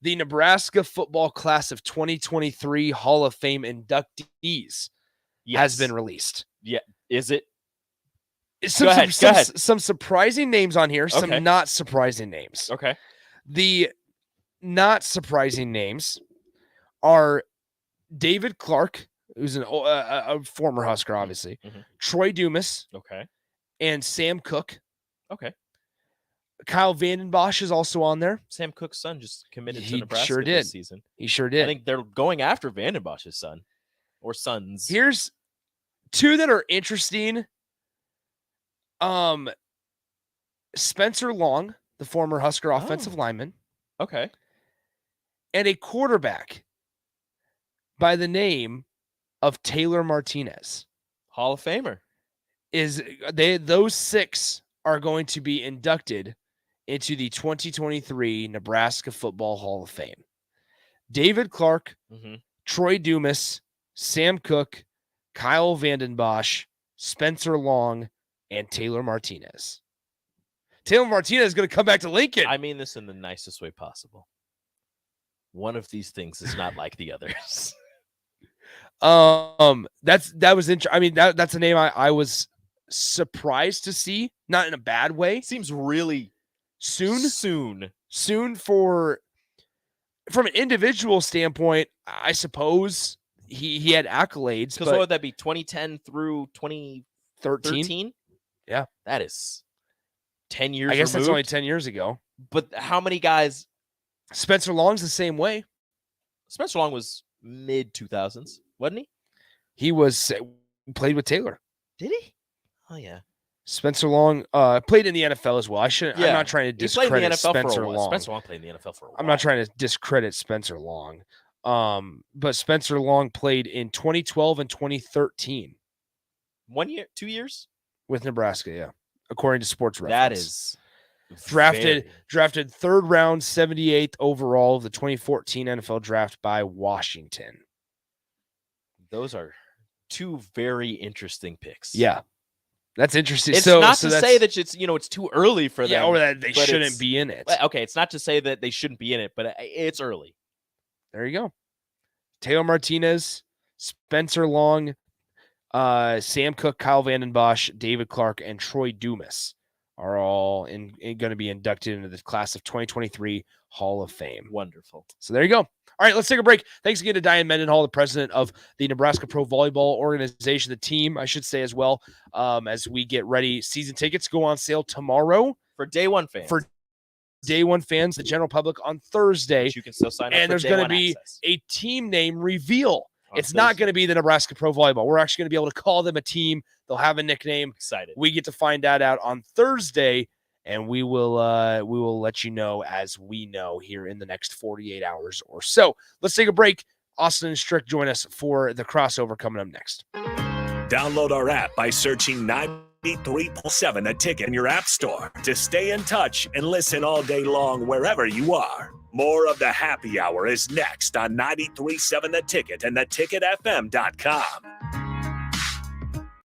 The Nebraska football class of 2023 Hall of Fame inductees has been released. Yeah. Is it? Go ahead. Some surprising names on here, some not surprising names. Okay. The not surprising names are David Clark, who's a former Husker, obviously, Troy Dumas, and Sam Cook. Okay. Kyle Vandenbosch is also on there. Sam Cook's son just committed to Nebraska sure did. this season. He sure did. I think they're going after Vandenbosch's son or sons. Here's two that are interesting. Spencer Long, the former Husker offensive lineman. Okay. And a quarterback by the name of Taylor Martinez. Hall of Famer. Those six are going to be inducted into the 2023 Nebraska Football Hall of Fame. David Clark, Troy Dumas, Sam Cook, Kyle Vandenbosch, Spencer Long, and Taylor Martinez. Taylor Martinez is going to come back to Lincoln. I mean this in the nicest way possible. One of these things is not like the others. That was interesting. I mean, that's a name I was surprised to see, not in a bad way. Seems really soon from an individual standpoint, I suppose. He had accolades. Because what would that be? 2010 through 2013? Yeah. That is 10 years I guess removed. that's only 10 years ago. But how many guys? Spencer Long's the same way. Spencer Long was mid-2000s, wasn't he? Played with Taylor. Did he? Oh, yeah. Spencer Long played in the NFL as well. I'm not trying to discredit Spencer Long. Spencer Long played in the NFL for a while. I'm not trying to discredit Spencer Long. But Spencer Long played in 2012 and 2013. 1 year, 2 years? With Nebraska, yeah. According to Sports Reference. That is drafted third round, 78th overall of the 2014 NFL draft by Washington. Those are two very interesting picks. Yeah. That's interesting. It's not to say that it's too early for them. Yeah, or that they shouldn't be in it. Okay, it's not to say that they shouldn't be in it, but it's early. There you go. Taylor Martinez, Spencer Long, Sam Cook, Kyle Vandenbosch, David Clark, and Troy Dumas are all going to be inducted into the class of 2023 Hall of Fame. Wonderful. So there you go. All right, let's take a break. Thanks again to Diane Mendenhall, the president of the Nebraska Pro Volleyball organization, the team, I should say as well, as we get ready. Season tickets go on sale tomorrow. For day one fans. day one fans, the general public, on Thursday. But you can still sign up. And for there's day going to one be access. a team name reveal. On It's not Thursday. going to be the Nebraska Pro Volleyball. We're actually going to be able to call them a team. They'll have a nickname. Excited. We get to find that out on Thursday, and we will let you know as we know here in the next 48 hours or so. Let's take a break. Austin and Strick join us for the crossover coming up next. Download our app by searching 93.7 The Ticket in your app store to stay in touch and listen all day long wherever you are. More of the happy hour is next on 93.7 The Ticket and theticketfm.com.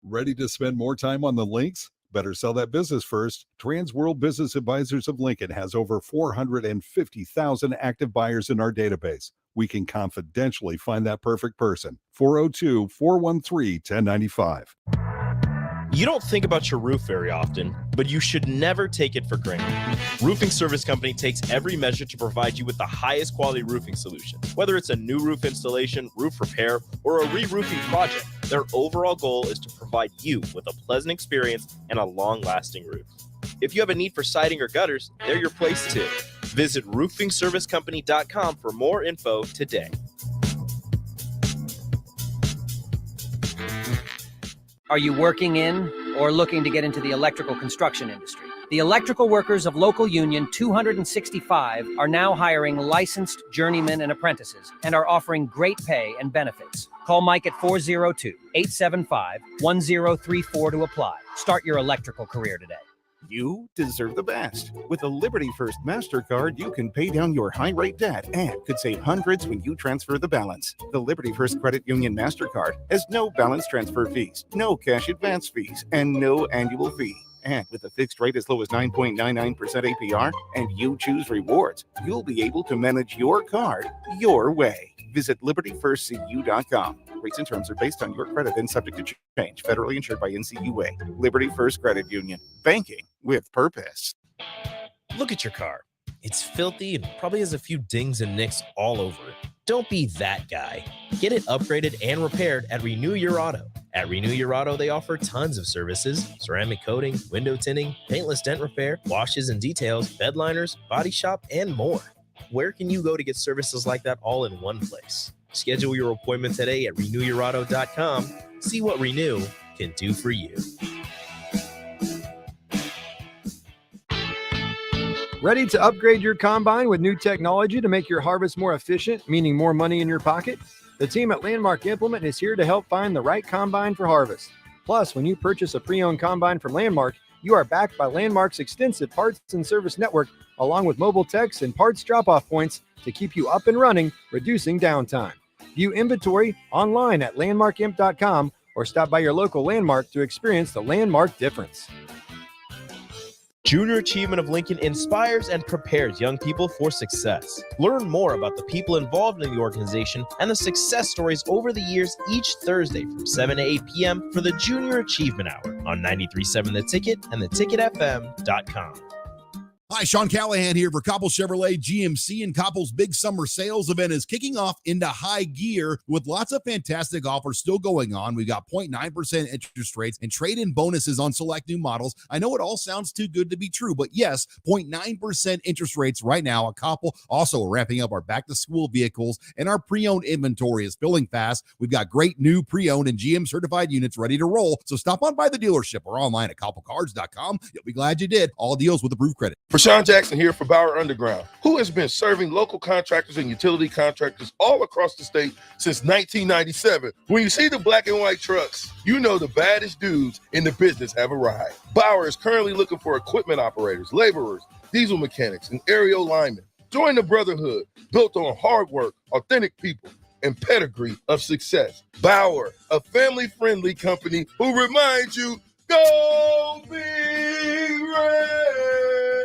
Ready to spend more time on the links? Better sell that business first. Transworld Business Advisors of Lincoln has over 450,000 active buyers in our database. We can confidentially find that perfect person. 402-413-1095. You don't think about your roof very often, but you should never take it for granted. Roofing Service Company takes every measure to provide you with the highest quality roofing solution. Whether it's a new roof installation, roof repair, or a re-roofing project, their overall goal is to provide you with a pleasant experience and a long-lasting roof. If you have a need for siding or gutters, they're your place too. Visit roofingservicecompany.com for more info today. Are you working in or looking to get into the electrical construction industry? The electrical workers of local union 265 are now hiring licensed journeymen and apprentices and are offering great pay and benefits. Call Mike at 402-875-1034 to apply. Start your electrical career today. You deserve the best. With a Liberty First MasterCard, you can pay down your high-rate debt and could save hundreds when you transfer the balance. The Liberty First Credit Union MasterCard has no balance transfer fees, no cash advance fees, and no annual fee. And with a fixed rate as low as 9.99% APR, and you choose rewards, you'll be able to manage your card your way. Visit libertyfirstcu.com. Rates and terms are based on your credit and subject to change. Federally insured by NCUA. Liberty First Credit Union. Banking with purpose. Look at your car. It's filthy and probably has a few dings and nicks all over it. Don't be that guy. Get it upgraded and repaired at Renew Your Auto. At Renew Your Auto, they offer tons of services: ceramic coating, window tinting, paintless dent repair, washes and details, bed liners, body shop, and more. Where can you go to get services like that all in one place? Schedule your appointment today at renewyourauto.com. See what Renew can do for you. Ready to upgrade your combine with new technology to make your harvest more efficient, meaning more money in your pocket? The team at Landmark Implement is here to help find the right combine for harvest. Plus, when you purchase a pre-owned combine from Landmark, you are backed by Landmark's extensive parts and service network, along with mobile techs and parts drop-off points to keep you up and running, reducing downtime. View inventory online at landmarkimp.com or stop by your local Landmark to experience the Landmark difference. Junior Achievement of Lincoln inspires and prepares young people for success. Learn more about the people involved in the organization and the success stories over the years each Thursday from 7 to 8 p.m. for the Junior Achievement Hour on 93.7 The Ticket and theticketfm.com. Hi, Sean Callahan here for Koppel Chevrolet GMC, and Koppel's big summer sales event is kicking off into high gear with lots of fantastic offers still going on. We've got 0.9% interest rates and trade-in bonuses on select new models. I know it all sounds too good to be true, but yes, 0.9% interest rates right now at Koppel. Also ramping up our back-to-school vehicles, and our pre-owned inventory is filling fast. We've got great new pre-owned and GM certified units ready to roll, so stop on by the dealership or online at koppelcars.com. You'll be glad you did. All deals with approved credit. Rashawn Jackson here for Bauer Underground, who has been serving local contractors and utility contractors all across the state since 1997. When you see the black and white trucks, you know the baddest dudes in the business have arrived. Bauer is currently looking for equipment operators, laborers, diesel mechanics, and aerial linemen. Join the brotherhood built on hard work, authentic people, and pedigree of success. Bauer, a family-friendly company who reminds you, go Big Red!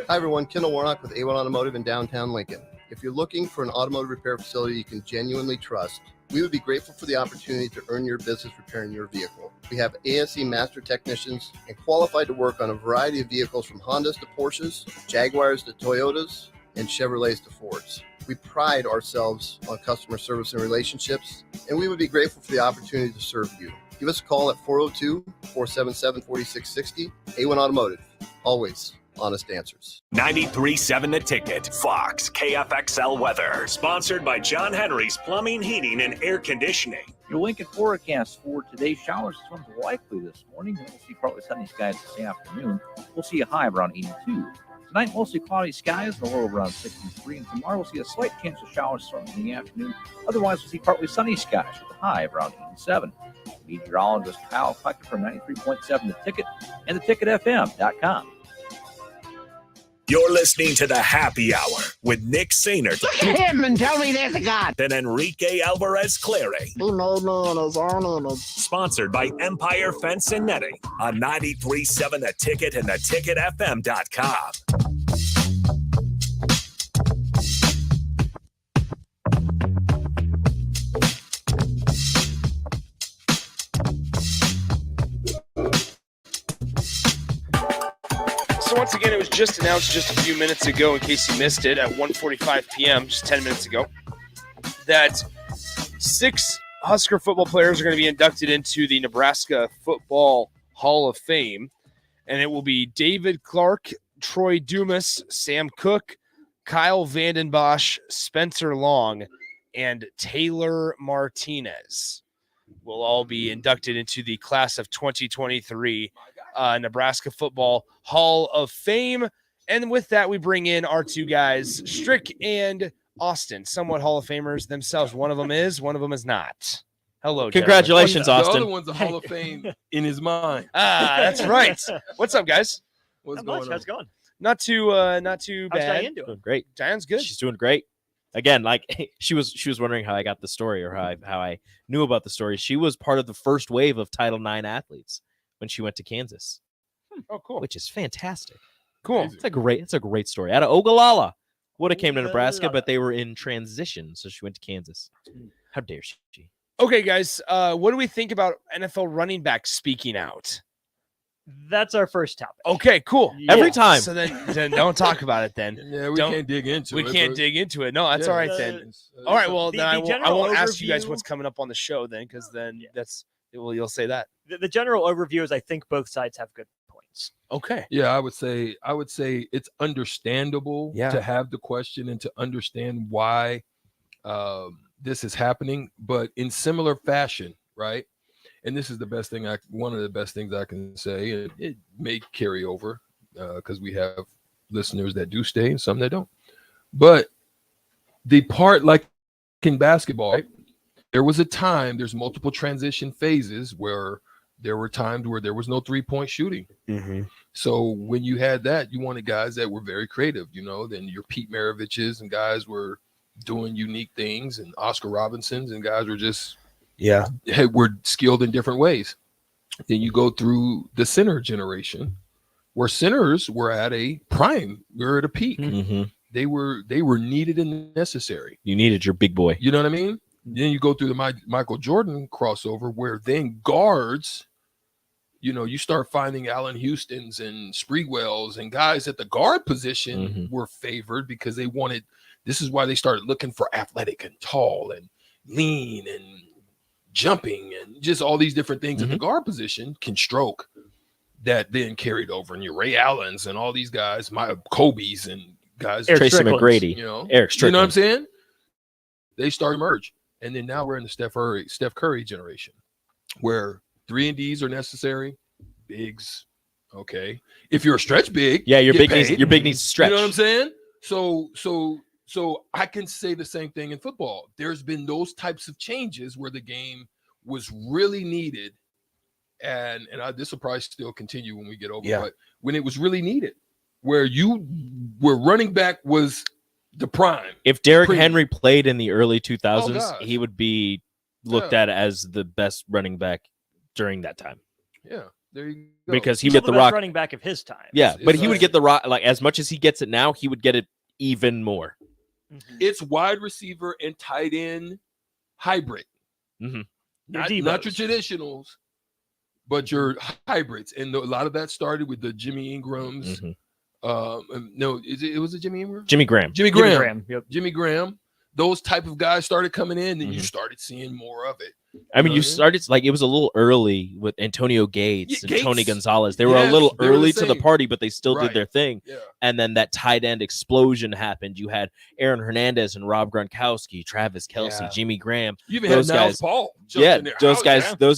Hi everyone, Kendall Warnock with A1 Automotive in downtown Lincoln. If you're looking for an automotive repair facility you can genuinely trust, we would be grateful for the opportunity to earn your business repairing your vehicle. We have ASE master technicians and qualified to work on a variety of vehicles from Hondas to Porsches, Jaguars to Toyotas, and Chevrolets to Fords. We pride ourselves on customer service and relationships, and we would be grateful for the opportunity to serve you. Give us a call at 402-477-4660. A1 Automotive, always honest answers. 93.7 The Ticket, Fox, KFXL weather. Sponsored by John Henry's Plumbing, Heating, and Air Conditioning. Your Lincoln forecast for today: showers and storms likely this morning. Then we'll see partly sunny skies this afternoon. We'll see a high of around 82. Tonight, mostly cloudy skies, the low around 63. And tomorrow, we'll see a slight chance of showers and storms in the afternoon. Otherwise, we'll see partly sunny skies with a high of around 87. Meteorologist Kyle Klecker from 93.7 The Ticket and theticketfm.com. You're listening to the Happy Hour with Nick Sainert. Look at him and tell me there's a God. And Enrique Alvarez Clary. He made me in his own image. Sponsored by Empire Fence and Netting on 93.7 The Ticket and theticketfm.com. So once again, it was just announced just a few minutes ago, in case you missed it, at 1:45 p.m., just 10 minutes ago, that 6 Husker football players are going to be inducted into the Nebraska Football Hall of Fame. And it will be David Clark, Troy Dumas, Sam Cook, Kyle Vandenbosch, Spencer Long, and Taylor Martinez will all be inducted into the class of 2023 Nebraska Football Hall of Fame. And with that, we bring in our 2 guys, Strick and Austin, somewhat Hall of Famers themselves. One of them is, one of them is not. Hello, congratulations, Austin. Austin. The other one's a Hall of Fame in his mind. That's right. What's up, guys? What's Not going much. on? How's it going? Not too bad. How's Diane doing? Doing great. Diane's good. She's doing great. Again, like she was wondering how I got the story or how I knew about the story. She was part of the first wave of Title IX athletes when she went to Kansas. Oh, cool. Which is fantastic. Cool. It's a great story. Out of Ogallala. Would have came to Nebraska, but they were in transition, so she went to Kansas. How dare she? Okay, guys, what do we think about NFL running back speaking out? That's our first topic. Okay, cool. Yeah. Every time. So then don't talk about it then. Yeah, we Don't- can't dig into it. We can't but- dig into it. No, that's Yeah, all right then. All right, well, then I won't ask you guys what's coming up on the show then, because then you'll say that. The general overview is I think both sides have good points. Okay. Yeah, I would say it's understandable to have the question and to understand why this is happening, but in similar fashion, right? And this is one of the best things I can say. It may carry over because we have listeners that do stay and some that don't. But the part, like in basketball, right? There was a time, there's multiple transition phases where there were times where there was no 3-point shooting. Mm-hmm. So when you had that, you wanted guys that were very creative, then your Pete Maraviches and guys were doing unique things, and Oscar Robinsons and guys were just were skilled in different ways. Then you go through the center generation where centers were at a prime, we're at a peak. Mm-hmm. They were needed and necessary. You needed your big boy. You know what I mean? Then you go through the Michael Jordan crossover where then guards, you start finding Allen Houstons and Spreewells and guys at the guard position were favored because they wanted, this is why they started looking for athletic and tall and lean and jumping and just all these different things at the guard position can stroke that then carried over. And your Ray Allens and all these guys, my Kobe's and guys, Tracy McGrady, Eric Strickland. You know what I'm saying? They start to merge. And then now we're in the Steph Curry generation where 3-and-Ds are necessary, bigs. Okay. If you're a stretch big, your get big needs to stretch. You know what I'm saying? So I can say the same thing in football. There's been those types of changes where the game was really needed. And this will probably still continue when we get over, but when it was really needed, where running back was the prime. If Derrick Henry played in the early 2000s, gosh. he would be looked at as the best running back during that time. Yeah, there you go. Because he Still get the the best rock running back of his time. Yeah, but he would get the rock like as much as he gets it now. He would get it even more. It's wide receiver and tight end hybrid. Not your traditionals, but your hybrids. And a lot of that started with the Jimmy Ingrams. No, it was a Jimmy Ingram? Jimmy Graham. Jimmy Graham. Yep. Jimmy Graham. those type of guys started coming in, then you started seeing more of it. I mean, you started like it was a little early with Antonio Gates and Tony Gonzalez. They were a little early to the party, but they still did their thing. Yeah. And then that tight end explosion happened. You had Aaron Hernandez and Rob Gronkowski, Travis Kelce, Jimmy Graham. You even had Niles Paul. Those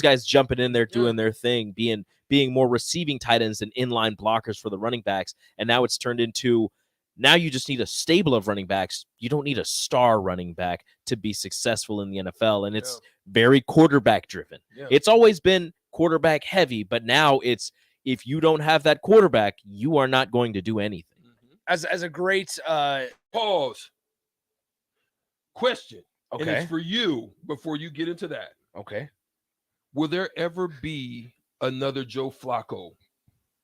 guys jumping in there doing their thing, being more receiving tight ends than inline blockers for the running backs. And now it's turned into now you just need a stable of running backs. You don't need a star running back to be successful in the NFL. And it's very quarterback driven. Yeah. It's always been quarterback heavy, but now it's if you don't have that quarterback, you are not going to do anything. As a great pause. Question. Okay. And it's for you before you get into that. Okay. Will there ever be another Joe Flacco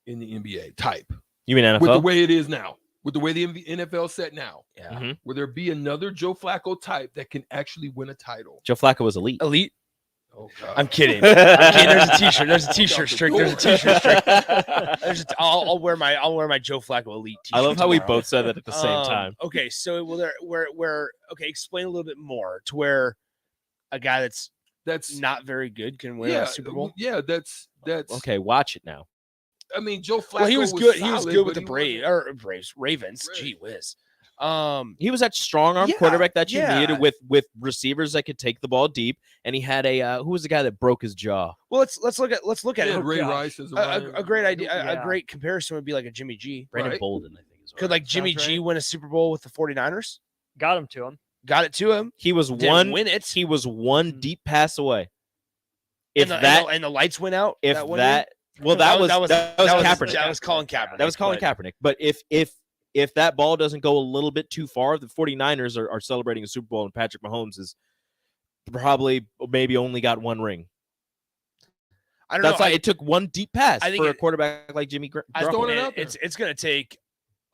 in the NBA type? You mean NFL? With the way it is now. With the way the NFL set now. Yeah. Mm-hmm. Will there be another Joe Flacco type that can actually win a title? Joe Flacco was elite. Elite? Oh, God. I'm kidding. There's a t-shirt. There's a t-shirt streak. There's a t-shirt streak. I'll wear my Joe Flacco elite t-shirt. I love how tomorrow. we both said that at the same time. Okay, so okay, explain a little bit more to where a guy that's not very good can win a Super Bowl. Yeah, that's okay. Watch it now. I mean, Joe Flacco. Well, he was good. He was solid, good with the but Ravens. Gee whiz. He was that strong arm quarterback that you needed with receivers that could take the ball deep, and he had a who was the guy that broke his jaw? Well, let's look at it. Ray Rice is a great idea. A great comparison would be like a Jimmy G. Brandon Bolden, I think. Could like Jimmy G win a Super Bowl with the 49ers? Got him to him. Got it to him. He was win it. He was one deep pass away. If and the lights went out. If that was Kaepernick. That was Colin Kaepernick. That was Colin Kaepernick. But if that ball doesn't go a little bit too far, the 49ers are celebrating a Super Bowl, and Patrick Mahomes is probably maybe only got one ring. I don't That's know. why it took one deep pass think for a quarterback like Jimmy Garoppolo. It's going to take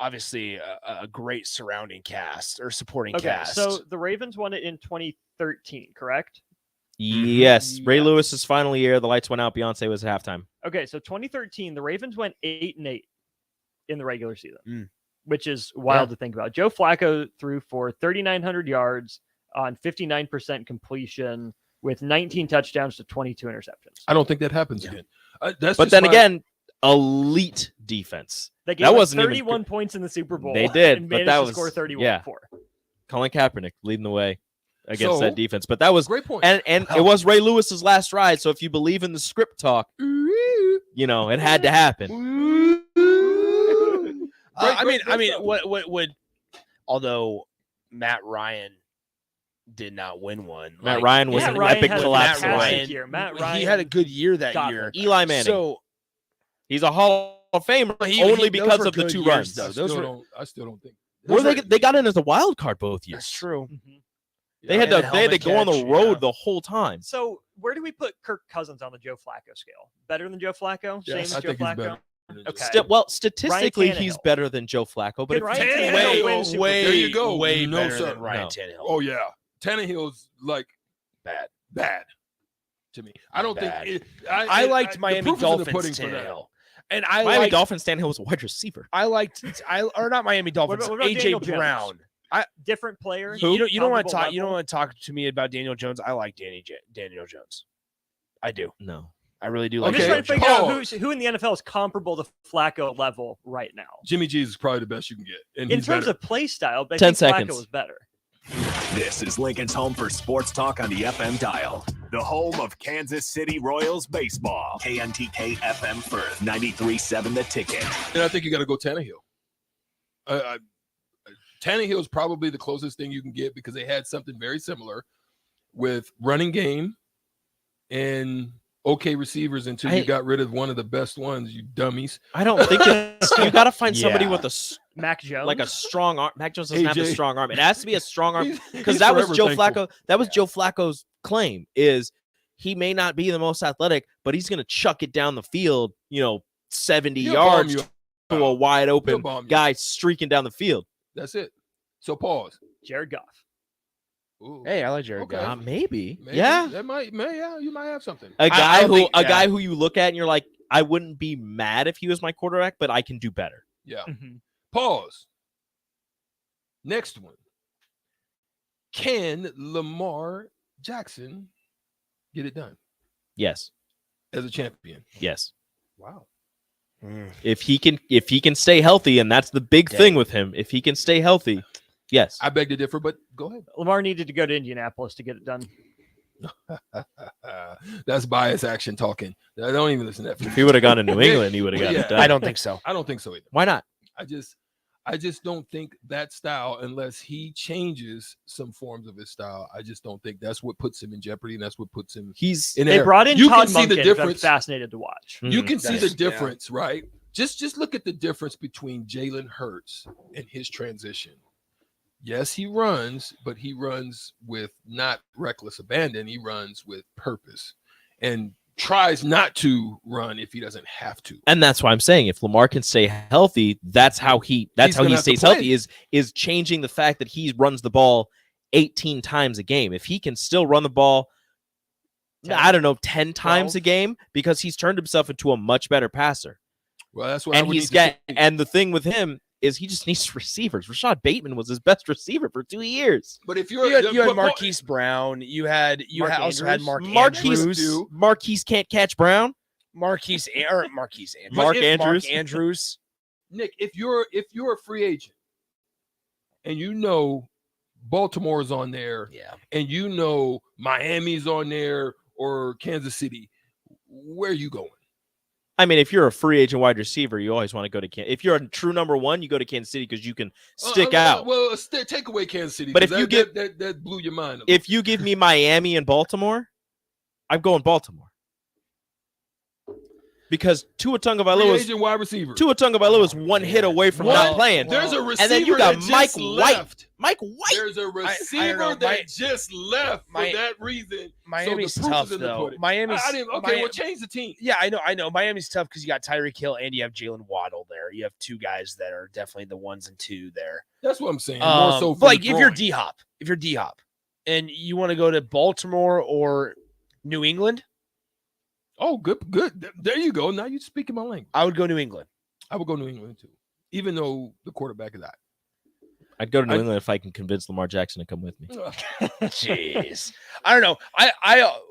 obviously a great surrounding cast or supporting Okay, cast. so the Ravens won it in 2013, correct? Yes, Ray Lewis's final year, the lights went out. Beyonce was at halftime. Okay, so 2013, the Ravens went 8-8 in the regular season, which is wild to think about. Joe Flacco threw for 3,900 yards on 59% completion with 19 touchdowns to 22 interceptions. I don't think that happens again. But then again, elite defense. They gave that up wasn't 31 points in the Super Bowl. They did, and but managed that to was score 31 for. Colin Kaepernick leading the way against that defense. But that was great point. And it was Ray Lewis's last ride. So if you believe in the script talk, it had to happen. I mean, what would? Although Matt Ryan did not win one. Matt Ryan was an epic collapse. Matt Ryan, he had a good year that year. Eli Manning. So he's a Hall of Famer only because of the two runs. I still don't think. They got in as a wild card both years. That's true. They had to go on the road the whole time. So where do we put Kirk Cousins on the Joe Flacco scale? Better than Joe Flacco? Yes, Same I as Joe think he's Flacco? better. Okay. Statistically, he's better than Joe Flacco. But there you go. Way no, better sir. than Ryan Tannehill. Oh yeah, Tannehill's like bad to me. I don't think I liked Miami Dolphins Tannehill. And Miami Dolphins Tannehill was a wide receiver. Or not Miami Dolphins. What about AJ Daniel Brown. Different player. You don't want to talk. Level. You don't want to talk to me about Daniel Jones. I like Daniel Jones. I do. No, I really do. I'm Like just trying to Daniel figure Jones. out who in the NFL is comparable to Flacco level right now. Jimmy G is probably the best you can get. And In he's terms better. of play style, I 10 think seconds. Flacco was better. This is Lincoln's home for sports talk on the FM dial. The home of Kansas City Royals baseball. KNTK FM Firth, 93.7 The Ticket. And I think you got to go Tannehill. Tannehill is probably the closest thing you can get because they had something very similar with running game and okay receivers until you got rid of one of the best ones, you dummies. I don't think you got to find somebody with Mac Jones, like a strong arm. Mac Jones doesn't have a AJ. strong arm. It has to be a strong arm because he's that was forever Joe thankful. Flacco. That was Joe Flacco's claim is he may not be the most athletic, but he's going to chuck it down the field, 70 He'll yards bomb to a wide open bomb you. guy streaking down the field. That's it. So pause. Jared Goff. Ooh. Hey, I like Jared Okay. Goff. Maybe. Maybe. Yeah. That might, you might have something. A I don't think- guy who you look at and you're like, I wouldn't be mad if he was my quarterback, but I can do better. Yeah. Mm-hmm. Pause. Next one. can Lamar Jackson get it done? Yes. As a champion. Yes. Wow. If he can stay healthy, and that's the big thing with him. If he can stay healthy, yes. I beg to differ, but go ahead. Lamar needed to go to Indianapolis to get it done. That's bias action talking. I don't even listen to that. If he would have gone to New England, he would have got it done. I don't think so. I don't think so either. Why not? I just don't think that style, unless he changes some forms of his style, I just don't think that's what puts him in jeopardy, and that's what puts him in They there. brought in You Todd can see the Monken, difference. I'm fascinated to watch. You can see the difference, right? Just look at the difference between Jalen Hurts and his transition. Yes, he runs, but he runs with not reckless abandon. He runs with purpose and tries not to run if he doesn't have to. And that's why I'm saying if Lamar can stay healthy, that's how he stays healthy is changing the fact that he runs the ball 18 times a game. If he can still run the ball 10 times a game, because he's turned himself into a much better passer. Well, that's what and and the thing with him is he just needs receivers. Rashad Bateman was his best receiver for 2 years. But if you had Marquise Brown, you also had Mark Andrews. Marquise can't catch Brown. Mark Andrews. Nick, if you're a free agent and you know Baltimore's on there, and you know Miami's on there or Kansas City, where are you going? I mean, if you're a free agent wide receiver, you always want to go to Kansas. If you're a true number one, you go to Kansas City because you can stick out. Well, take away Kansas City. But if you get that blew your mind. If you give me Miami and Baltimore, I'm going Baltimore. Because Tua Tagovailoa is one hit away from not playing. There's a receiver and then you got that Mike just White. left. Mike White. There's a receiver that just left for that reason. Miami's so the proof tough is in the though. pudding. Miami's well, change the team. Yeah, I know. Miami's tough because you got Tyreek Hill and you have Jalen Waddle there. You have two guys that are definitely the 1s and 2 there. That's what I'm saying. More so, like if you're D-Hop, and you want to go to Baltimore or New England. Oh, good. There you go. Now you're speaking my language. I would go New England. I would go New England too, even though the quarterback is out. I'd go to New England if I can convince Lamar Jackson to come with me. Jeez, I don't know.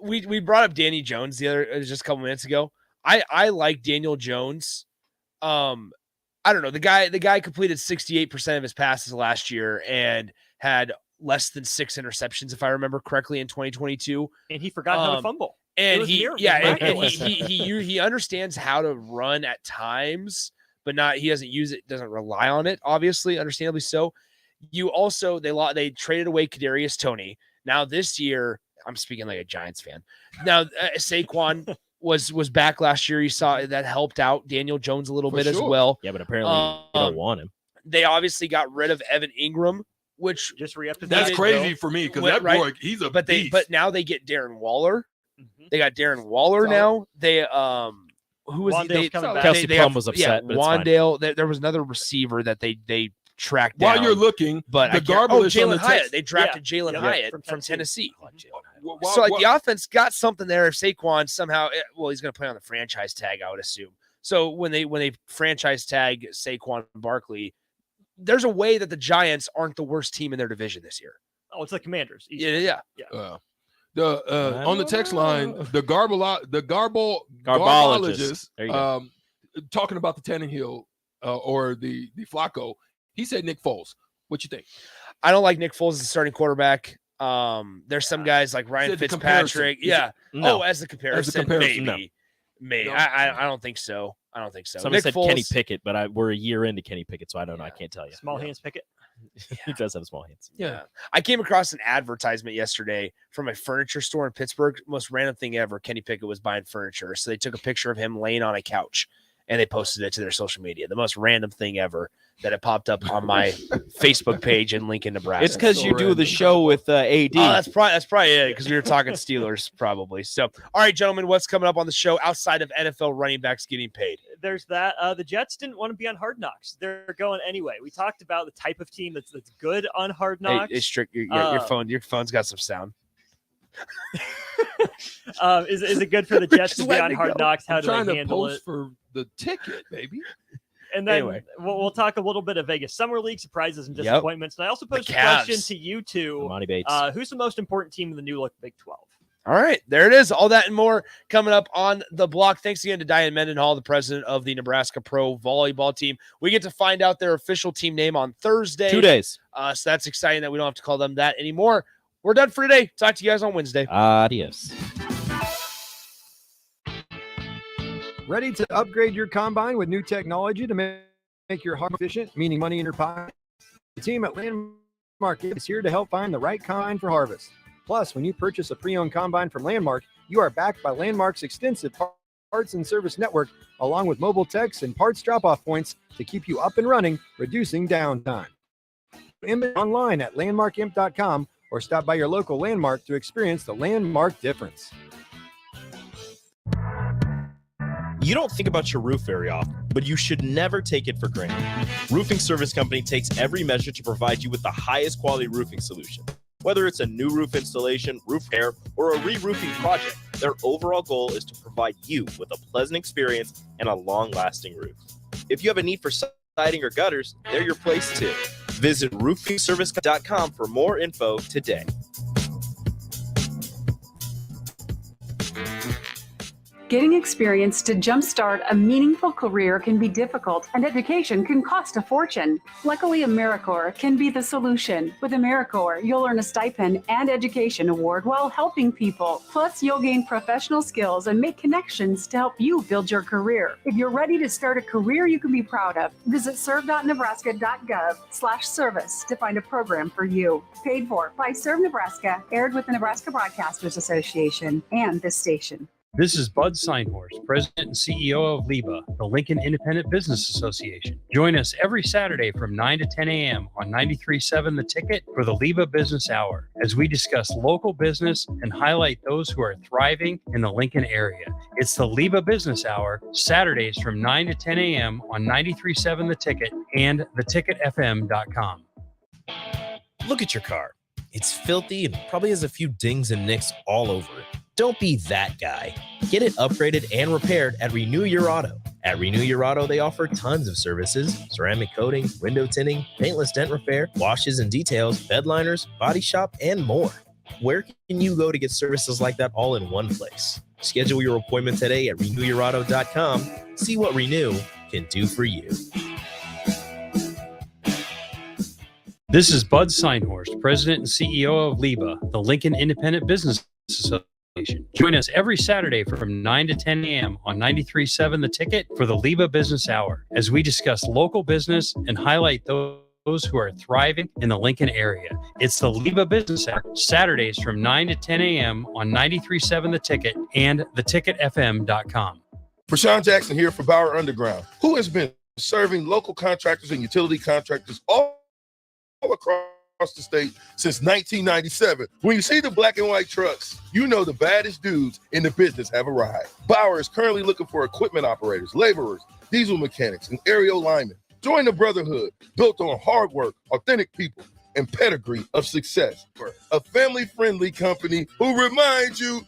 We brought up Danny Jones just a couple minutes ago. I like Daniel Jones. I don't know. The guy completed 68% of his passes last year and had less than 6 interceptions, if I remember correctly, in 2022. And he forgot how to fumble. And he understands how to run at times, but he doesn't use it, doesn't rely on it, obviously, understandably so. They traded away Kadarius Toney. Now this year, I'm speaking like a Giants fan. Now Saquon was back last year. You saw that helped out Daniel Jones a little bit as well. Yeah, but apparently you don't want him. They obviously got rid of Evan Ingram, which just re-upped. That's crazy for me because that boy, he's a beast. But now they get Darren Waller. They got Darren Waller now. They who was Wandale's coming back. Kelsey Plum was upset. Yeah, Wandale. There was another receiver that they tracked down. While you're looking, but Jalen Hyatt. They drafted Jalen Hyatt from Tennessee. So the offense got something there. If Saquon somehow, he's going to play on the franchise tag, I would assume. So when they franchise tag Saquon Barkley, there's a way that the Giants aren't the worst team in their division this year. Oh, it's the Commanders. Yeah. On the text line, the garbologist talking about the Tannehill or the Flacco, he said Nick Foles. What you think? I don't like Nick Foles as a starting quarterback. There's some guys like Ryan Fitzpatrick. Yeah. As the comparison, maybe. Maybe. I don't think so. Somebody said Kenny Pickett, but we're a year into Kenny Pickett, so I don't know. I can't tell you. Small hands Pickett. He does have small hands. Yeah. I came across an advertisement yesterday from a furniture store in Pittsburgh. Most random thing ever. Kenny Pickett was buying furniture. So they took a picture of him laying on a couch and they posted it to their social media. The most random thing ever that it popped up on my Facebook page in Lincoln, Nebraska. It's because you do the show with AD. Oh, that's probably it, because we were talking Steelers probably. So, all right, gentlemen, what's coming up on the show outside of NFL running backs getting paid? There's that. The Jets didn't want to be on Hard Knocks. They're going anyway. We talked about the type of team that's good on Hard Knocks. Hey, strict. Your phone's got some sound. Is it good for the Jets to be on Hard Knocks? How do they handle it? For the ticket, baby. And then Anyway. we'll talk a little bit of Vegas Summer League surprises and Yep. disappointments. And I also posed a Cavs. question to you two. Monty Bates. Who's the most important team in the new look Big 12? All right, there it is. All that and more coming up on the block. Thanks again to Diane Mendenhall, the president of the Nebraska Pro Volleyball team. We get to find out their official team name on Thursday. 2 days. So that's exciting that we don't have to call them that anymore. We're done for today. Talk to you guys on Wednesday. Adios. Ready to upgrade your combine with new technology to make your harvest efficient, meaning money in your pocket? The team at Landmark is here to help find the right combine for harvest. Plus, when you purchase a pre-owned combine from Landmark, you are backed by Landmark's extensive parts and service network, along with mobile techs and parts drop-off points to keep you up and running, reducing downtime. Online at landmarkimp.com or stop by your local Landmark to experience the Landmark difference. You don't think about your roof very often, but you should never take it for granted. Roofing Service Company takes every measure to provide you with the highest quality roofing solution. Whether it's a new roof installation, roof repair, or a re-roofing project, their overall goal is to provide you with a pleasant experience and a long-lasting roof. If you have a need for siding or gutters, they're your place too. Visit roofingservice.com for more info today. Getting experience to jumpstart a meaningful career can be difficult, and education can cost a fortune. Luckily, AmeriCorps can be the solution. With AmeriCorps, you'll earn a stipend and education award while helping people. Plus, you'll gain professional skills and make connections to help you build your career. If you're ready to start a career you can be proud of, visit serve.nebraska.gov/service to find a program for you. Paid for by Serve Nebraska, aired with the Nebraska Broadcasters Association and this station. This is Bud Seinhorst, President and CEO of LIBA, the Lincoln Independent Business Association. Join us every Saturday from 9 to 10 a.m. on 93.7 The Ticket for the LIBA Business Hour, as we discuss local business and highlight those who are thriving in the Lincoln area. It's the LIBA Business Hour, Saturdays from 9 to 10 a.m. on 93.7 The Ticket and theticketfm.com. Look at your car. It's filthy and probably has a few dings and nicks all over it. Don't be that guy. Get it upgraded and repaired at Renew Your Auto. At Renew Your Auto, they offer tons of services: ceramic coating, window tinting, paintless dent repair, washes and details, bed liners, body shop, and more. Where can you go to get services like that all in one place? Schedule your appointment today at renewyourauto.com. See what Renew can do for you. This is Bud Seinhorst, President and CEO of LIBA, the Lincoln Independent Business Association. Join us every Saturday from 9 to 10 a.m. on 93.7 The Ticket for the LIBA Business Hour, as we discuss local business and highlight those who are thriving in the Lincoln area. It's the LIBA Business Hour, Saturdays from 9 to 10 a.m. on 93.7 The Ticket and theticketfm.com. Prashawn Jackson here for Bauer Underground, who has been serving local contractors and utility contractors all across the state since 1997. When you see the black and white trucks, you know the baddest dudes in the business have arrived. Bauer is currently looking for equipment operators, laborers, diesel mechanics, and aerial linemen. Join the brotherhood built on hard work, authentic people, and pedigree of success. A family-friendly company who reminds you